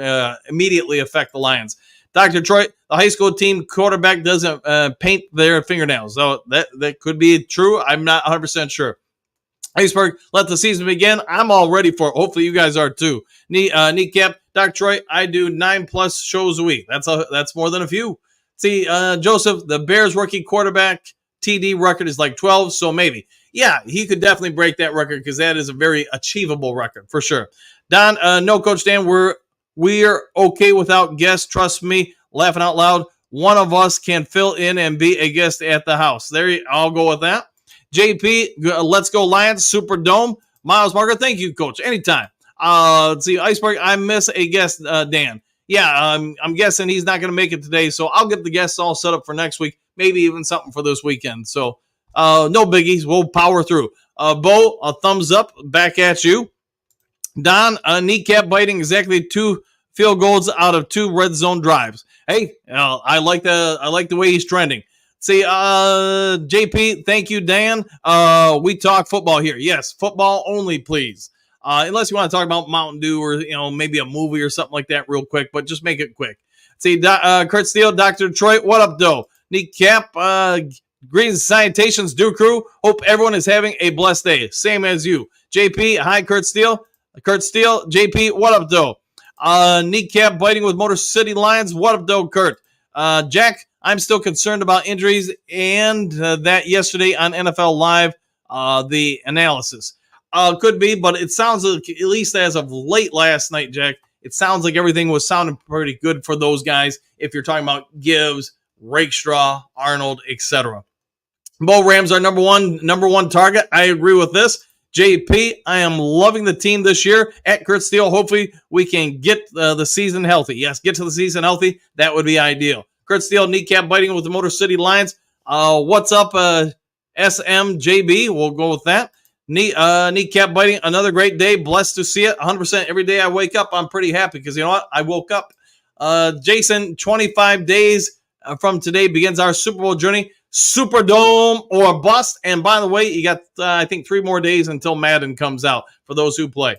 immediately affect the Lions. Dr. Detroit, the high school team quarterback doesn't paint their fingernails. So that could be true. I'm not 100% sure. Iceberg, let the season begin. I'm all ready for it. Hopefully you guys are too. Kneecap, Dr. Detroit, I do 9+ shows a week. That's more than a few. See, Joseph, the Bears rookie quarterback TD record is like 12, so maybe. Yeah, he could definitely break that record because that is a very achievable record for sure. Don, no, Coach Dan, we're okay without guests. Trust me, laughing out loud. One of us can fill in and be a guest at the house. I'll go with that. JP, let's go Lions, Superdome. Miles Margaret, thank you, Coach. Anytime. Let's see, Iceberg, I miss a guest, Dan. Yeah, I'm guessing he's not going to make it today, so I'll get the guests all set up for next week, maybe even something for this weekend. So no biggies. We'll power through. Bo, a thumbs up back at you. Don, kneecap biting exactly 2 field goals out of 2 red zone drives. Hey, I like the way he's trending. See, JP, thank you, Dan. We talk football here. Yes, football only, please. Unless you want to talk about Mountain Dew or maybe a movie or something like that real quick, but just make it quick. See, Kurt Steele, Dr. Detroit, what up, though? Kneecap, greetings, salutations, Dew Crew. Hope everyone is having a blessed day. Same as you. JP, hi, Kurt Steele. Kurt Steele, JP, what up, though? Kneecap biting with Motor City Lions. What up, though, Kurt? Jack, I'm still concerned about injuries and that yesterday on NFL Live, the analysis. Could be, but it sounds like, at least as of late last night, Jack, it sounds like everything was sounding pretty good for those guys. If you're talking about Gibbs, Rakestraw, Arnold, etc. Bo Rams are number one target. I agree with this. JP, I am loving the team this year. At Kurt Steele, hopefully we can get the season healthy. Yes, get to the season healthy. That would be ideal. Kurt Steele, kneecap biting with the Motor City Lions. What's up, SMJB? We'll go with that. Kneecap biting, another great day. Blessed to see it. 100% every day I wake up, I'm pretty happy because you know what? I woke up. Jason, 25 days from today begins our Super Bowl journey. Superdome or bust. And by the way, you got, I think, 3 more days until Madden comes out for those who play.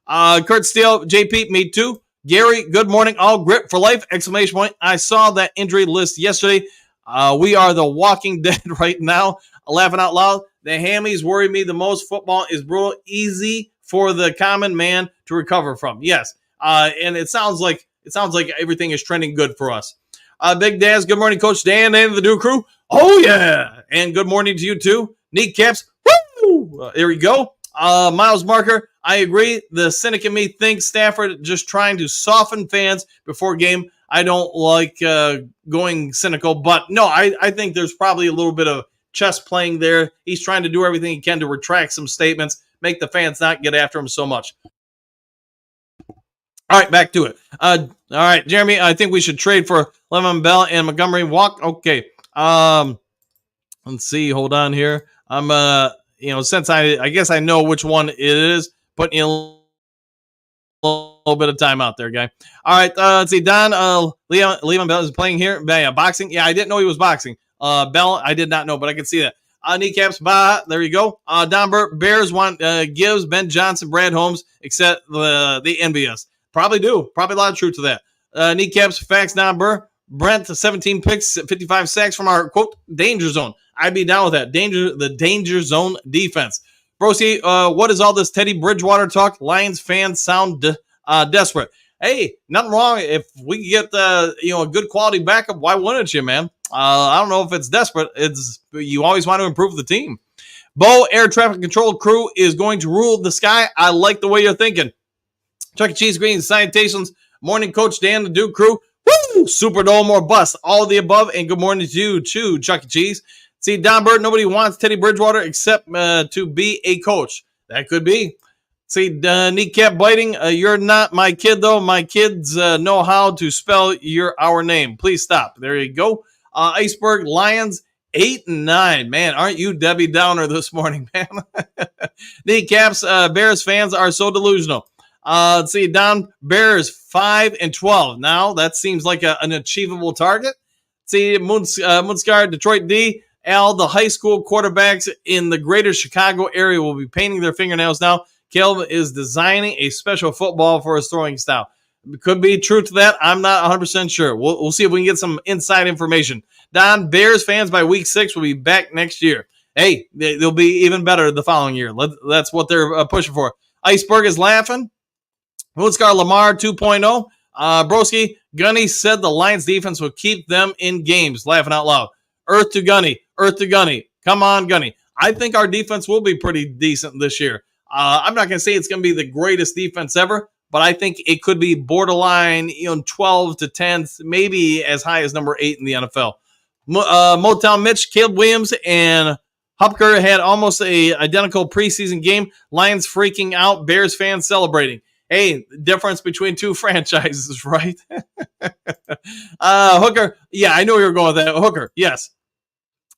Kurt Steele, JP, me too. Gary, good morning. All grit for life, exclamation point. I saw that injury list yesterday. We are the walking dead right now. Laughing out loud. The hammies worry me the most. Football is brutal, easy for the common man to recover from. Yes. And it sounds like everything is trending good for us. Big Daz, good morning, Coach Dan and the Duke crew. Oh, yeah. And good morning to you, too. Kneecaps. Woo! There we go. Miles Marker, I agree. The cynic in me thinks Stafford just trying to soften fans before game. I don't like going cynical, but no, I think there's probably a little bit of chess playing there. He's trying to do everything he can to retract some statements, make the fans not get after him so much. All right, back to it. All right, Jeremy, I think we should trade for Le'Veon Bell and Montgomery Walk. Okay. Let's see. Hold on here. I'm since I guess I know which one it is, putting a little bit of time out there, guy. All right. Let's see. Don, Le'Veon Bell is playing here. Yeah, boxing. Yeah, I didn't know he was boxing. Bell, I did not know, but I can see that. Kneecaps, there you go. Don Burt, Bears want Gibbs, Ben Johnson, Brad Holmes, except the envious. Probably do. Probably a lot of truth to that. Kneecaps, facts, Don Burr. Brent, 17 picks, 55 sacks from our, quote, danger zone. I'd be down with that. The danger zone defense. Broski, what is all this Teddy Bridgewater talk? Lions fans sound desperate. Hey, nothing wrong. If we get a good quality backup, why wouldn't you, man? I don't know if it's desperate. You always want to improve the team. Bo, air traffic control crew is going to rule the sky. I like the way you're thinking. Chuck E. Cheese greetings, salutations. Morning, Coach Dan, the Duke crew. Woo! Superdome or bust. All of the above, and good morning to you, too, Chuck E. Cheese. See, Don Bird, nobody wants Teddy Bridgewater except to be a coach. That could be. See, kneecap biting. You're not my kid, though. My kids know how to spell our name. Please stop. There you go. Iceberg Lions 8 and 9. Man, aren't you Debbie Downer this morning, man? Kneecaps. Bears fans are so delusional. Let's see, Don, Bears 5 and 12. Now that seems like an achievable target. See, Moonscar, Detroit D. Al, the high school quarterbacks in the greater Chicago area will be painting their fingernails now. Caleb is designing a special football for his throwing style. Could be true to that. I'm not 100% sure. We'll see if we can get some inside information. Don, Bears fans by week 6 will be back next year. Hey, they'll be even better the following year. That's what they're pushing for. Iceberg is laughing. Moonscar Lamar 2.0. Broski, Gunny said the Lions defense will keep them in games. Laughing out loud. Earth to Gunny. Come on, Gunny. I think our defense will be pretty decent this year. I'm not going to say it's going to be the greatest defense ever, but I think it could be borderline, 12 to 10, maybe as high as number 8 in the NFL. Motown Mitch, Caleb Williams, and Hopker had almost a identical preseason game. Lions freaking out, Bears fans celebrating. Hey, difference between two franchises, right? Hooker, yeah, I know you're going with that. Hooker, yes.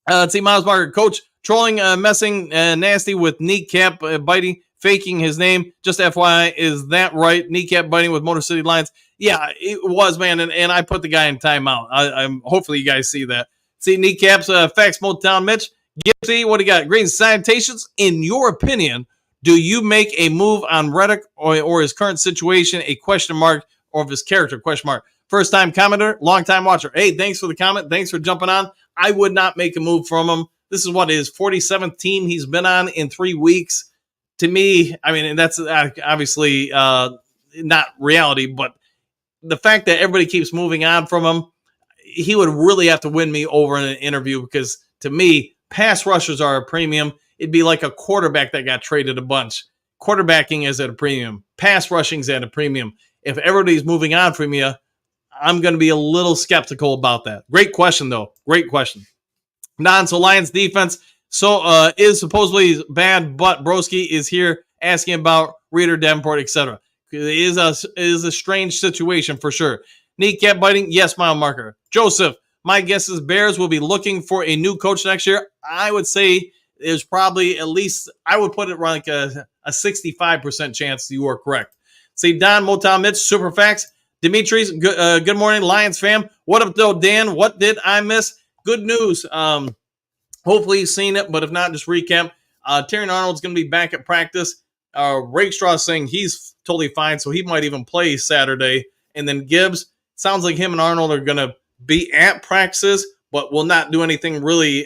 Let's see, Miles Marker, coach, trolling, messing, nasty with kneecap biting, faking his name. Just FYI, is that right? Kneecap biting with Motor City Lions. Yeah, it was, man, and I put the guy in timeout. I'm hopefully you guys see that. See, kneecaps, facts, Motown Mitch. Gipsy, what do you got? Greens, salutations. In your opinion, do you make a move on Reddick or his current situation a question mark, or of his character question mark? First time commenter, long time watcher. Hey, thanks for the comment. Thanks for jumping on. I would not make a move from him. This is what his 47th team he's been on in 3 weeks. To me, I mean, that's obviously not reality, but the fact that everybody keeps moving on from him, he would really have to win me over in an interview, because to me, pass rushers are a premium. It'd be like a quarterback that got traded a bunch. Quarterbacking is at a premium. Pass rushing is at a premium. if everybody's moving on from you, I'm going to be a little skeptical about that. Great question, though. Great question. So Lions defense is supposedly bad, but Broski is here asking about Reader, Davenport, etc. It is a strange situation for sure. Kneecap biting, yes, mile marker. Joseph, my guess is Bears will be looking for a new coach next year. I would say there's probably at least, I would put it like a 65% chance you are correct. See, Don, Motown Mitch, Superfax, Dimitri's, good morning, Lions fam. What up, though, Dan? What did I miss? Good news. Hopefully you've seen it, but if not, just recap. Terry Arnold's going to be back at practice. Rakestraw saying he's totally fine, so he might even play Saturday. And then Gibbs, sounds like him and Arnold are going to be at practices, but will not do anything really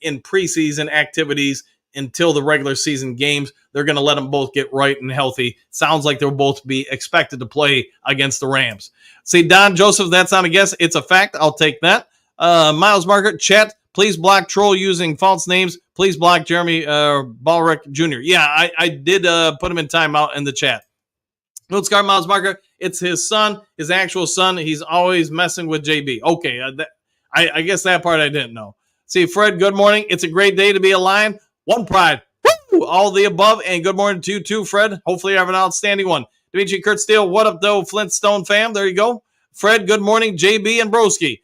in preseason activities until the regular season games. They're going to let them both get right and healthy. Sounds like they'll both be expected to play against the Rams. See, Don Joseph, that's not a guess. It's a fact. I'll take that. Miles Margaret, chat, please block troll using false names. Please block Jeremy Balrick Jr. Yeah, I did put him in timeout in the chat. Scar Miles Margaret, it's his son, his actual son. He's always messing with JB. Okay, I guess that part I didn't know. See, Fred, good morning. It's a great day to be a Lion. One pride. Woo! All the above. And good morning to you too, Fred. Hopefully you have an outstanding one. Dimitri Kurt Steele, what up, though, Flintstone fam? There you go. Fred, good morning. JB and Broski.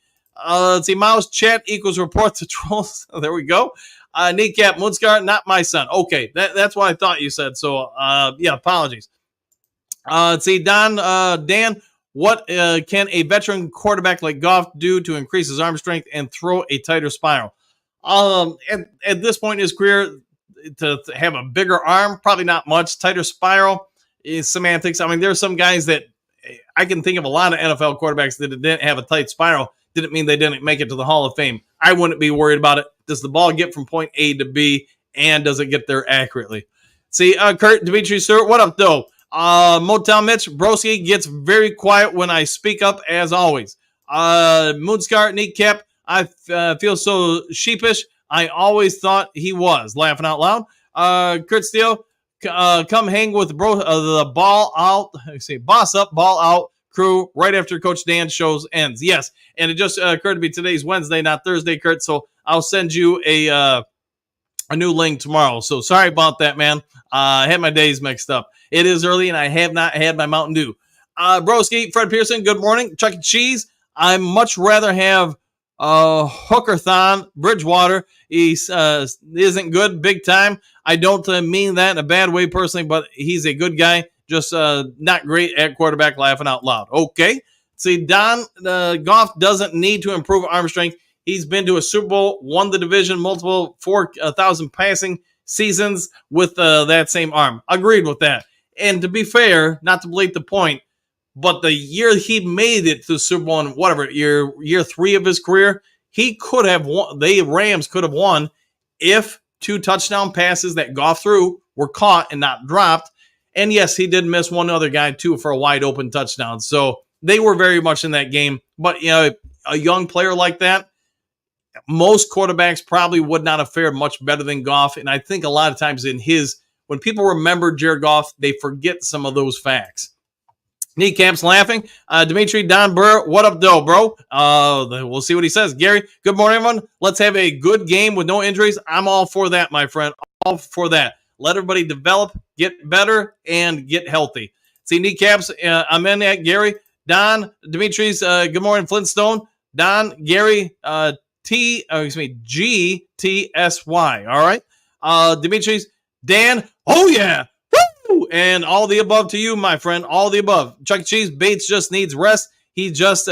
Let's see, Mouse chat equals report to trolls. There we go. Kneecap, Moonscar, not my son. Okay, that's what I thought you said. So, yeah, apologies. Let's see, Dan, what can a veteran quarterback like Goff do to increase his arm strength and throw a tighter spiral? At this point in his career, to have a bigger arm, probably not much. Tighter spiral is semantics. I mean, there are some guys that I can think of a lot of NFL quarterbacks that didn't have a tight spiral. Didn't mean they didn't make it to the Hall of Fame. I wouldn't be worried about it. Does the ball get from point A to B, and does it get there accurately? See, Kurt, Dimitri, sir, what up, though? Motown Mitch, Broski gets very quiet when I speak up, as always. Moonscar, Kneecap, I feel so sheepish. I always thought he was. Laughing out loud. Kurt Steele, come hang with the ball out. Boss up, ball out crew right after Coach Dan's shows ends. Yes, and it just occurred to me today's Wednesday, not Thursday, Kurt. So I'll send you a new link tomorrow. So sorry about that, man. I had my days mixed up. It is early, and I have not had my Mountain Dew. Broski, Fred Pearson, good morning. Chuck E. Cheese, I'd much rather have Hookerthon Bridgewater. He isn't good big time. I don't mean that in a bad way personally, but he's a good guy. Just not great at quarterback, laughing out loud. Okay. See, Don, Goff doesn't need to improve arm strength. He's been to a Super Bowl, won the division, multiple 4,000 passing seasons with that same arm. Agreed with that. And to be fair, not to belate the point, but the year he made it to the Super Bowl in whatever, year 3 of his career, he could have won. The Rams could have won if 2 touchdown passes that Goff threw were caught and not dropped. And yes, he did miss one other guy too for a wide open touchdown. So they were very much in that game. But, you know, a young player like that, most quarterbacks probably would not have fared much better than Goff. And I think a lot of times when people remember Jared Goff, they forget some of those facts. Kneecaps laughing. Dimitri, Don Burr, what up, though, bro? We'll see what he says. Gary, good morning, everyone. Let's have a good game with no injuries. I'm all for that, my friend. All for that. Let everybody develop, get better, and get healthy. See, Kneecaps, I'm in that. Gary, Don, Dimitri's, good morning, Flintstone. Don, Gary, GTSY. All right. Dimitri's, Dan, oh yeah. Woo! And all the above to you, my friend. All the above. Chuck E. Cheese, Bates just needs rest. He just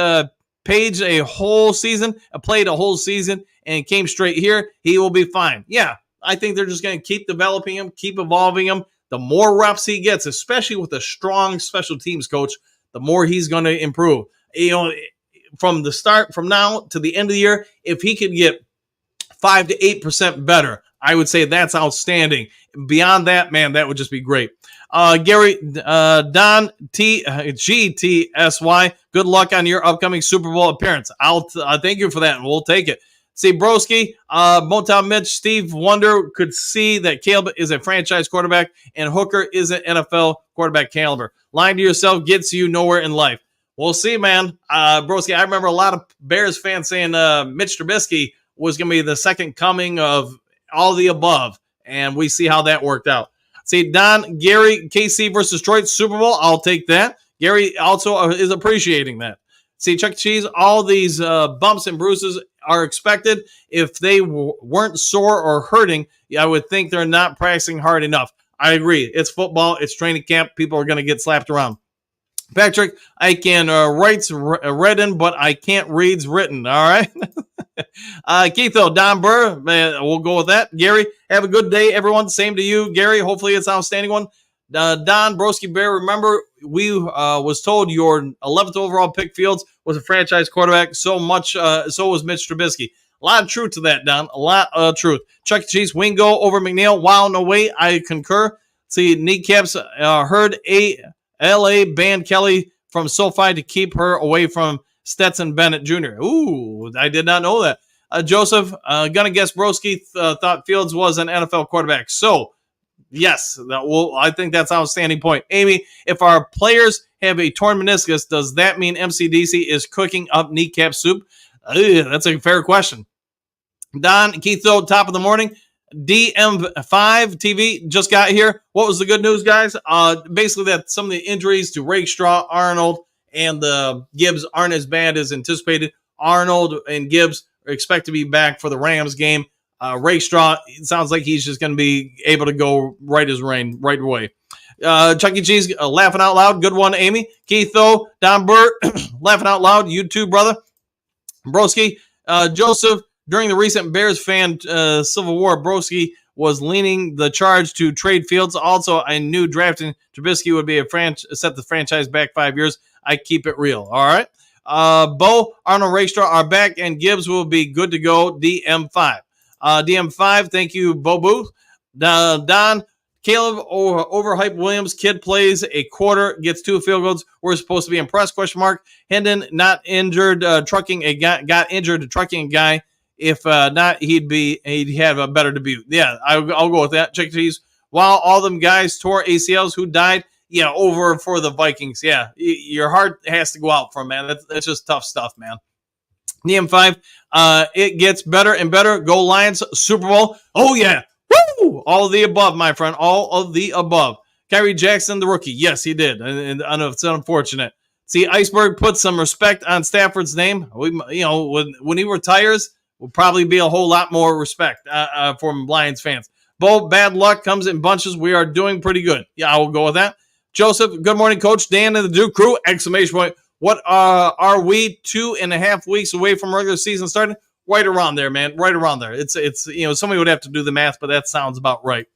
paged a whole season, played a whole season, and came straight here. He will be fine. Yeah, I think they're just going to keep developing him, keep evolving him. The more reps he gets, especially with a strong special teams coach, the more he's going to improve. You know, from the start, from now to the end of the year, if he could get 5 to 8% better, I would say that's outstanding. Beyond that, man, that would just be great. Gary, Don GTSY, good luck on your upcoming Super Bowl appearance. I'll thank you for that, and we'll take it. See, Broski, Motown Mitch, Steve Wonder could see that Caleb is a franchise quarterback and Hooker is an NFL quarterback caliber. Lying to yourself gets you nowhere in life. We'll see, man. Broski, I remember a lot of Bears fans saying Mitch Trubisky was going to be the second coming of all the above, and we see how that worked out. See, Don, Gary, KC versus Detroit, Super Bowl, I'll take that. Gary also is appreciating that. See, Chuck E. Cheese, all these bumps and bruises are expected. If they weren't sore or hurting, I would think they're not practicing hard enough. I agree. It's football. It's training camp. People are going to get slapped around. Patrick, I can write written, but I can't read written. All right. Keitho, Don Burr, man, we'll go with that. Gary, have a good day, everyone. Same to you, Gary. Hopefully it's an outstanding one. Don Broski Bear, remember we was told your 11th overall pick Fields was a franchise quarterback. So was Mitch Trubisky. A lot of truth to that, Don. A lot of truth. Chuck E. Cheese, Wingo over McNeil. Wow, no way. I concur. See, kneecaps heard LA banned Kelly from SoFi to keep her away from Stetson Bennett Jr. Ooh, I did not know that. Joseph, gonna guess Broski thought Fields was an NFL quarterback. So, yes, I think that's an outstanding point. Amy, if our players have a torn meniscus, does that mean MCDC is cooking up kneecap soup? That's a fair question. Don Keitho, top of the morning. DM5 TV just got here. What was the good news, guys? Basically that some of the injuries to Rakestraw, Arnold, and Gibbs aren't as bad as anticipated. Arnold and Gibbs are expected to be back for the Rams game. Rakestraw, it sounds like he's just going to be able to go right as rain right away. Chuck E. Cheese, laughing out loud. Good one, Amy. Keitho, Don Burr, laughing out loud. You too, brother. Broski, Joseph, during the recent Bears fan civil war, Broski was leaning the charge to trade Fields. Also, I knew drafting Trubisky would be set the franchise back 5 years. I keep it real. All right. Bo, Arnold, Rakestraw are back, and Gibbs will be good to go. DM5. DM5, thank you, Bo Booth. Don, Caleb overhyped Williams. Kid plays a quarter, gets 2 field goals. We're supposed to be impressed, question mark. Hendon, not injured, trucking a guy, got injured trucking a guy. If not, he'd have a better debut. Yeah, I'll go with that. Check these. While all them guys tore ACLs, who died? Yeah, over for the Vikings. Yeah, your heart has to go out for him, man. That's just tough stuff, man. DM5, it gets better and better. Go Lions, Super Bowl. Oh, yeah. Woo! All of the above, my friend. All of the above. Kyrie Jackson, the rookie. Yes, he did. And I know it's unfortunate. See, Iceberg put some respect on Stafford's name. When he retires, will probably be a whole lot more respect from Lions fans. Bo, bad luck comes in bunches. We are doing pretty good. Yeah, I will go with that. Joseph, good morning, Coach. Dan and the Duke crew, exclamation point. What are we 2.5 weeks away from regular season starting? Right around there, man. Right around there. It's somebody would have to do the math, but that sounds about right.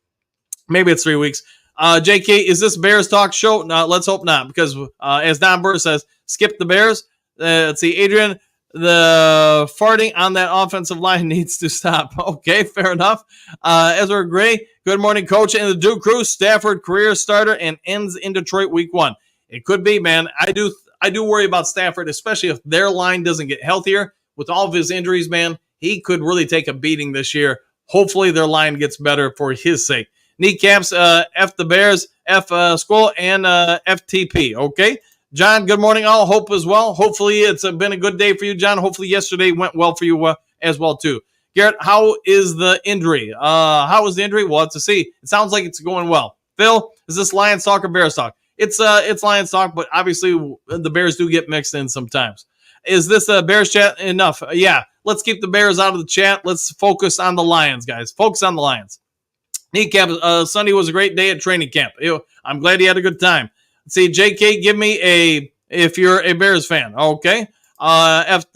Maybe it's 3 weeks. JK, is this Bears talk show? No, let's hope not, because as Don Burr says, skip the Bears. Let's see, Adrian, the farting on that offensive line needs to stop. Okay, fair enough. Ezra Gray, good morning, Coach, and the Duke crew. Stafford career starter and ends in Detroit week 1. It could be, man. I do worry about Stafford, especially if their line doesn't get healthier. With all of his injuries, man, he could really take a beating this year. Hopefully their line gets better for his sake. Kneecaps, F the Bears, F Skull, and FTP, okay? John, good morning all. Hope as well. Hopefully it's been a good day for you, John. Hopefully yesterday went well for you as well, too. Garrett, how is the injury? How is the injury? We'll have to see. It sounds like it's going well. Phil, is this Lions talk or Bears talk? It's Lions talk, but obviously the Bears do get mixed in sometimes. Is this a Bears chat enough? Yeah, let's keep the Bears out of the chat. Let's focus on the Lions, guys. Focus on the Lions. Kneecap, Sunday was a great day at training camp. I'm glad he had a good time. Let's see, JK, give me if you're a Bears fan. Okay.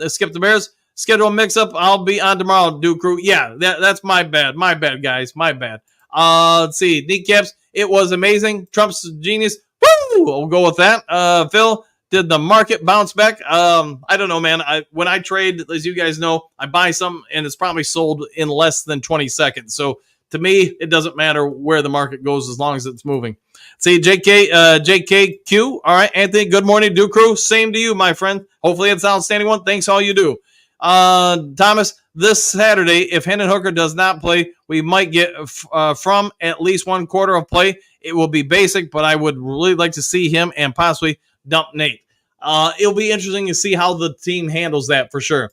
Skip the Bears. Schedule mix-up. I'll be on tomorrow, Duke crew. Yeah, that's my bad. My bad, guys. My bad. Let's see. Kneecaps, it was amazing. Trump's genius. Woo! We'll go with that. Phil, did the market bounce back? I don't know, man. When I trade, as you guys know, I buy something and it's probably sold in less than 20 seconds. So to me, it doesn't matter where the market goes as long as it's moving. See, JKQ. All right, Anthony, good morning, Duke crew. Same to you, my friend. Hopefully it's an outstanding one. Thanks all you do. Thomas, this Saturday, if Hendon Hooker does not play, we might get from at least 1 quarter of play. It will be basic, but I would really like to see him and possibly dump Nate. It'll be interesting to see how the team handles that for sure.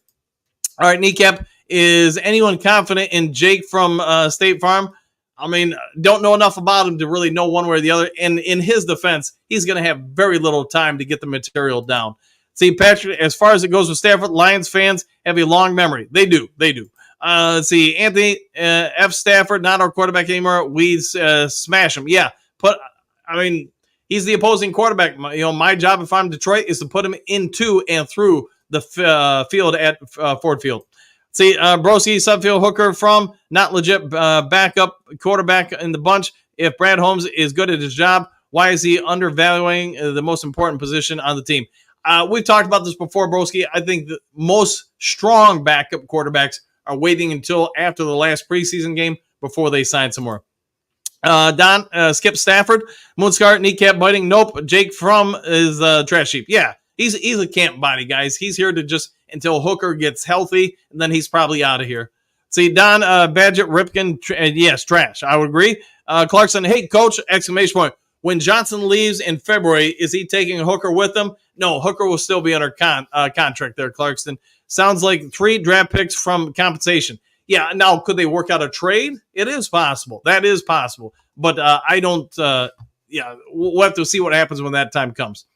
All right, Kneecap, is anyone confident in Jake from State Farm? I mean, don't know enough about him to really know one way or the other. And in his defense, he's going to have very little time to get the material down. See, Patrick, as far as it goes with Stafford, Lions fans have a long memory. They do. Let's see, Anthony F. Stafford, not our quarterback anymore. We smash him. Yeah, he's the opposing quarterback. My job if I'm Detroit is to put him into and through the field at Ford Field. See, Broski, Subfield Hooker from not legit backup quarterback in the bunch. If Brad Holmes is good at his job, why is he undervaluing the most important position on the team? We've talked about this before, Broski. I think the most strong backup quarterbacks are waiting until after the last preseason game before they sign some more. Don, Skip Stafford, Moonscar, Kneecap Biting. Nope. Jake Fromm is trash heap. Yeah, he's a camp body, guys. He's here to just until Hooker gets healthy, and then he's probably out of here. See, Don, Badgett, Ripken, yes, trash. I would agree. Clarkson, hey, coach, exclamation point. When Johnson leaves in February, is he taking Hooker with him? No, Hooker will still be under contract there, Clarkson. Sounds like 3 draft picks from compensation. Yeah, now, could they work out a trade? It is possible. That is possible. But I don't, we'll have to see what happens when that time comes.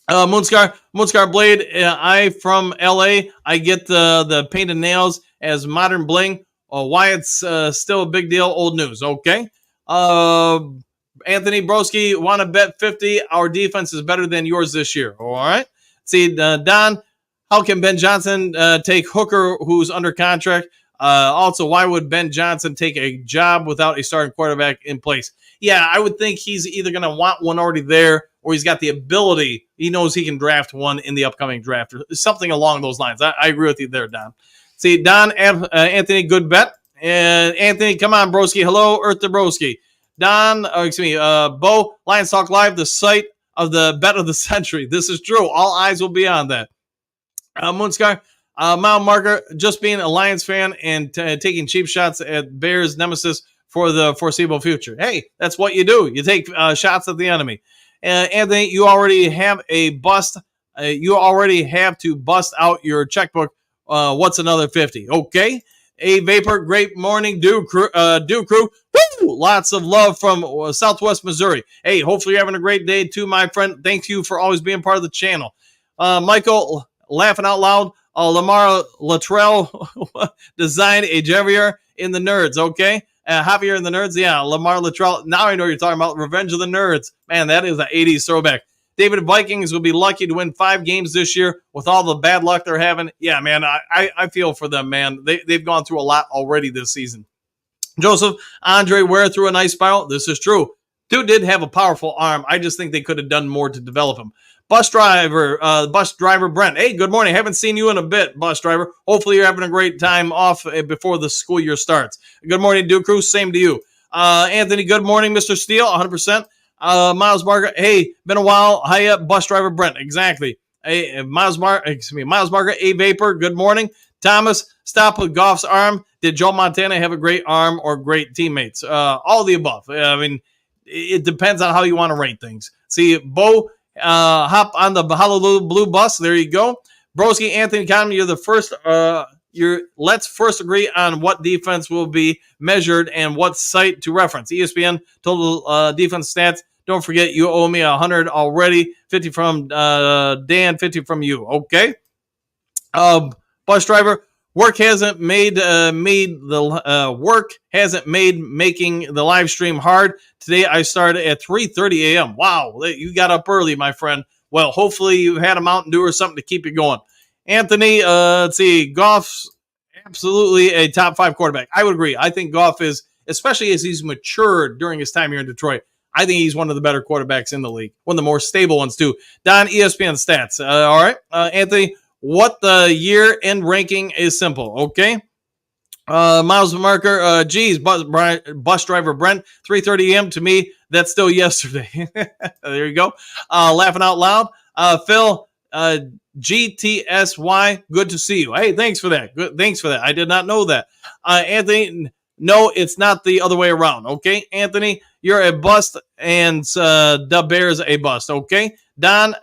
Moonscar Blade, I from LA. I get the painted nails as modern bling. Why it's still a big deal, old news. Okay. Anthony Broski, want to bet 50? Our defense is better than yours this year. All right. See, Don, how can Ben Johnson take Hooker, who's under contract? Also, why would Ben Johnson take a job without a starting quarterback in place? Yeah, I would think he's either going to want one already there, or he's got the ability. He knows he can draft one in the upcoming draft, or something along those lines. I agree with you there, Don. See, Don, Anthony, good bet. And Anthony, come on, Broski. Hello, Earth to Broski. Don, Bo, Lions Talk Live, the site of the bet of the century. This is true. All eyes will be on that. Moonsky, Mile Marker, just being a Lions fan and taking cheap shots at Bears nemesis for the foreseeable future. Hey, that's what you do. You take shots at the enemy. Anthony, you already have a bust. You already have to bust out your checkbook. What's another 50? Okay. A Vapor, great morning, Dew Crew. Woo! Lots of love from Southwest Missouri. Hey, hopefully you're having a great day too, my friend. Thank you for always being part of the channel. Michael, laughing out loud. Lamar Luttrell designed a Javier in the Nerds, okay? Javier in the Nerds, yeah. Lamar Luttrell. Now I know you're talking about Revenge of the Nerds. Man, that is an 80s throwback. David Vikings will be lucky to win 5 games this year with all the bad luck they're having. Yeah, man, I feel for them, man. They've gone through a lot already this season. Joseph, Andre Ware through a nice spiral. This is true. Dude did have a powerful arm. I just think they could have done more to develop him. Bus driver Brent. Hey, good morning. Haven't seen you in a bit, bus driver. Hopefully you're having a great time off before the school year starts. Good morning, Duke Crew. Same to you. Anthony, good morning, Mr. Steele. 100%. Miles Margaret. Hey, been a while. Hiya, bus driver Brent. Exactly. Hey, Miles Margaret. A Vapor. Good morning. Thomas, stop with Goff's arm. Did Joe Montana have a great arm or great teammates? All of the above. I mean, it depends on how you want to rate things. See, Bo, hop on the Honolulu Blue bus. There you go. Broski, Anthony Conley, you're the first. Let's first agree on what defense will be measured and what site to reference. ESPN total defense stats. Don't forget, you owe me 100 already. 50 from Dan, 50 from you. Okay. Bus driver, work hasn't made making the live stream hard. Today I started at 3:30 a.m. Wow, you got up early, my friend. Well, hopefully you had a Mountain Dew or something to keep you going. Anthony, let's see, Goff's absolutely a top 5 quarterback. I would agree. I think Goff is, especially as he's matured during his time here in Detroit, I think he's one of the better quarterbacks in the league. One of the more stable ones, too. Don, ESPN stats. All right. Anthony, what the year-end ranking is simple, okay? Miles Marker, bus driver Brent, 3:30 a.m. to me, that's still yesterday. There you go. Laughing out loud. Phil, GTSY, good to see you. Hey, thanks for that. Good, thanks for that. I did not know that. Anthony, no, it's not the other way around. Okay, Anthony, you're a bust, and the Bears a bust. Okay, Don,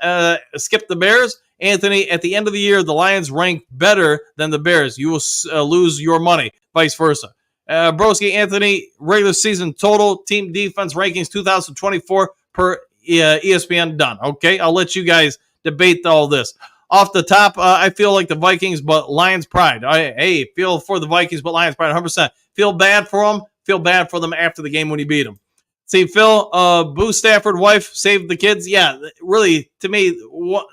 skip the Bears. Anthony, at the end of the year, the Lions rank better than the Bears. You will lose your money, vice versa. Broski, Anthony, regular season total, team defense rankings 2024 per ESPN, done. Okay, I'll let you guys debate all this. Off the top, I feel like the Vikings, but Lions pride. Hey, feel for the Vikings, but Lions pride, 100%. Feel bad for them. Feel bad for them after the game when you beat them. See, Phil, Boo Stafford, wife, saved the kids. Yeah, really, to me,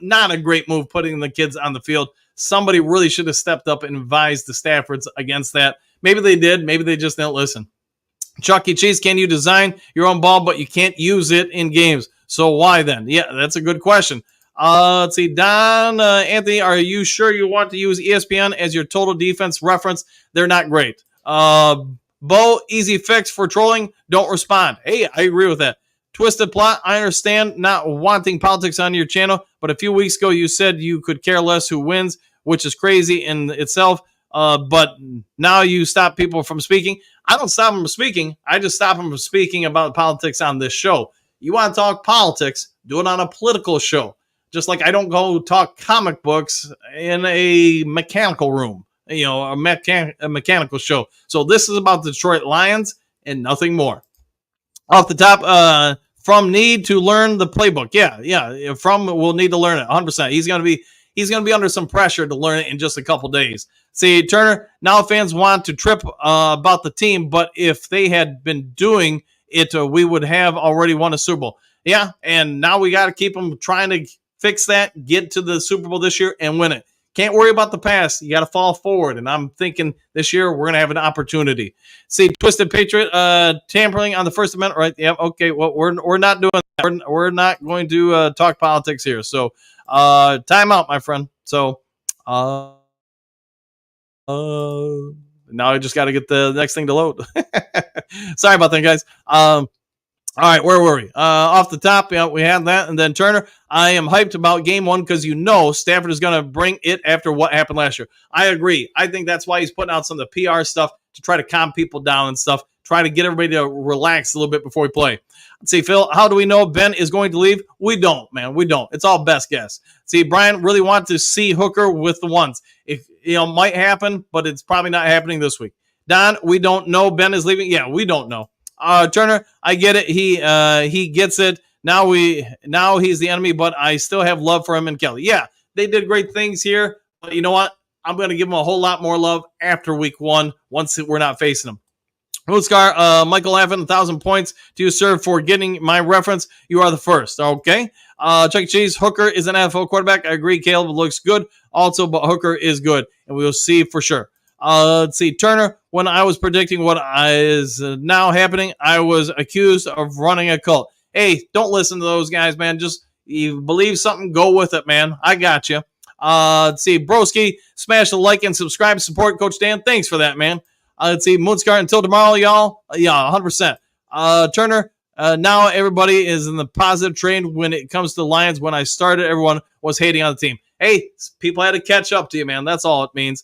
not a great move putting the kids on the field. Somebody really should have stepped up and advised the Staffords against that. Maybe they did. Maybe they just didn't listen. Chuck E. Cheese, can you design your own ball, but you can't use it in games? So why then? Yeah, that's a good question. Let's see. Don, Anthony, are you sure you want to use ESPN as your total defense reference? They're not great. Bo, easy fix for trolling. Don't respond. Hey, I agree with that. Twisted plot. I understand not wanting politics on your channel, but a few weeks ago you said you could care less who wins, which is crazy in itself. But now you stop people from speaking. I don't stop them from speaking. I just stop them from speaking about politics on this show. You want to talk politics, do it on a political show. Just like I don't go talk comic books in a mechanical room, a mechanical show. So this is about the Detroit Lions and nothing more. Off the top, from need to learn the playbook. Yeah. From will need to learn it 100%. He's going to be under some pressure to learn it in just a couple days. See, Turner, now fans want to trip about the team, but if they had been doing it, we would have already won a Super Bowl. Yeah, and now we got to keep them trying to fix that, get to the Super Bowl this year, and win it. Can't worry about the past. You got to fall forward, and I'm thinking this year we're going to have an opportunity. See, Twisted Patriot, tampering on the First Amendment, right? Yeah, okay, well, we're not doing that. We're not going to talk politics here. So, time out, my friend. So, now I just got to get the next thing to load. Sorry about that, guys. All right, where were we? Off the top, we had that. And then Turner, I am hyped about game one because Stafford is going to bring it after what happened last year. I agree. I think that's why he's putting out some of the PR stuff to try to calm people down and stuff, try to get everybody to relax a little bit before we play. Let's see, Phil, how do we know Ben is going to leave? We don't, man. We don't. It's all best guess. See, Brian really wants to see Hooker with the ones. If might happen, but it's probably not happening this week. Don, we don't know Ben is leaving. Yeah, we don't know. Turner, I get it. He gets it. Now he's the enemy, but I still have love for him and Kelly. Yeah, they did great things here, but you know what? I'm going to give them a whole lot more love after week one once we're not facing them. Hootscar, Michael Evan, 1,000 points to you, sir, for getting my reference. You are the first. Okay. Chuck E. Cheese, Hooker is an NFL quarterback. I agree. Caleb looks good also, but Hooker is good, and we will see for sure. Let's see. Turner, when I was predicting what is now happening, I was accused of running a cult. Hey, don't listen to those guys, man. Just you believe something, go with it, man. I got you. Let's see. Broski, smash the like and subscribe. Support Coach Dan. Thanks for that, man. Let's see. Moonscar, until tomorrow, y'all. Yeah, 100%. Turner, now everybody is in the positive train when it comes to the Lions. When I started, everyone was hating on the team. Hey, people had to catch up to you, man. That's all it means.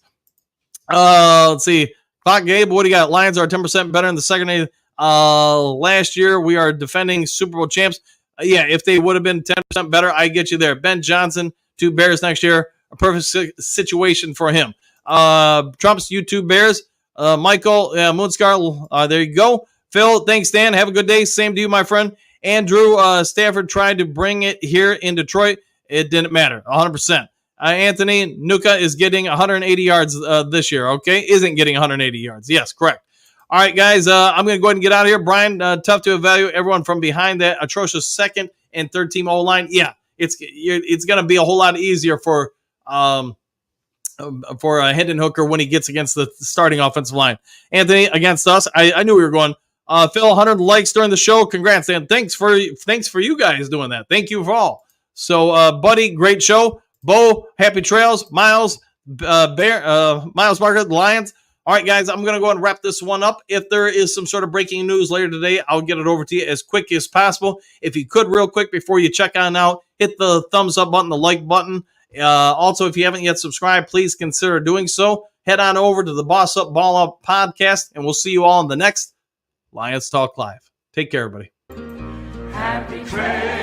Let's see. Clock Gabe, what do you got? Lions are 10% better in the second last year. We are defending Super Bowl champs. Yeah, if they would have been 10% better, I get you there. Ben Johnson to Bears next year. A perfect situation for him. Trump's YouTube Bears. Michael Moonscar, there you go. Phil, thanks, Dan. Have a good day. Same to you, my friend. Andrew, Stafford tried to bring it here in Detroit. It didn't matter. 100%. Anthony, Nuka is getting 180 yards this year, okay? Isn't getting 180 yards. Yes, correct. All right, guys, I'm going to go ahead and get out of here. Brian, tough to evaluate everyone from behind that atrocious second and third team O-line. Yeah, it's going to be a whole lot easier for Hendon Hooker when he gets against the starting offensive line. Anthony, against us, I knew we were going. Phil, 100 likes during the show. Congrats, Dan. Thanks for you guys doing that. Thank you for all. So, buddy, great show. Bo, happy trails. Miles, Miles Market, the Lions. All right, guys, I'm going to go and wrap this one up. If there is some sort of breaking news later today, I'll get it over to you as quick as possible. If you could, real quick, before you check on out, hit the thumbs up button, the like button, Also, if you haven't yet subscribed, please consider doing so. Head on over to the Boss Up Ball Up podcast, and we'll see you all in the next Lions Talk Live. Take care, everybody. Happy trail.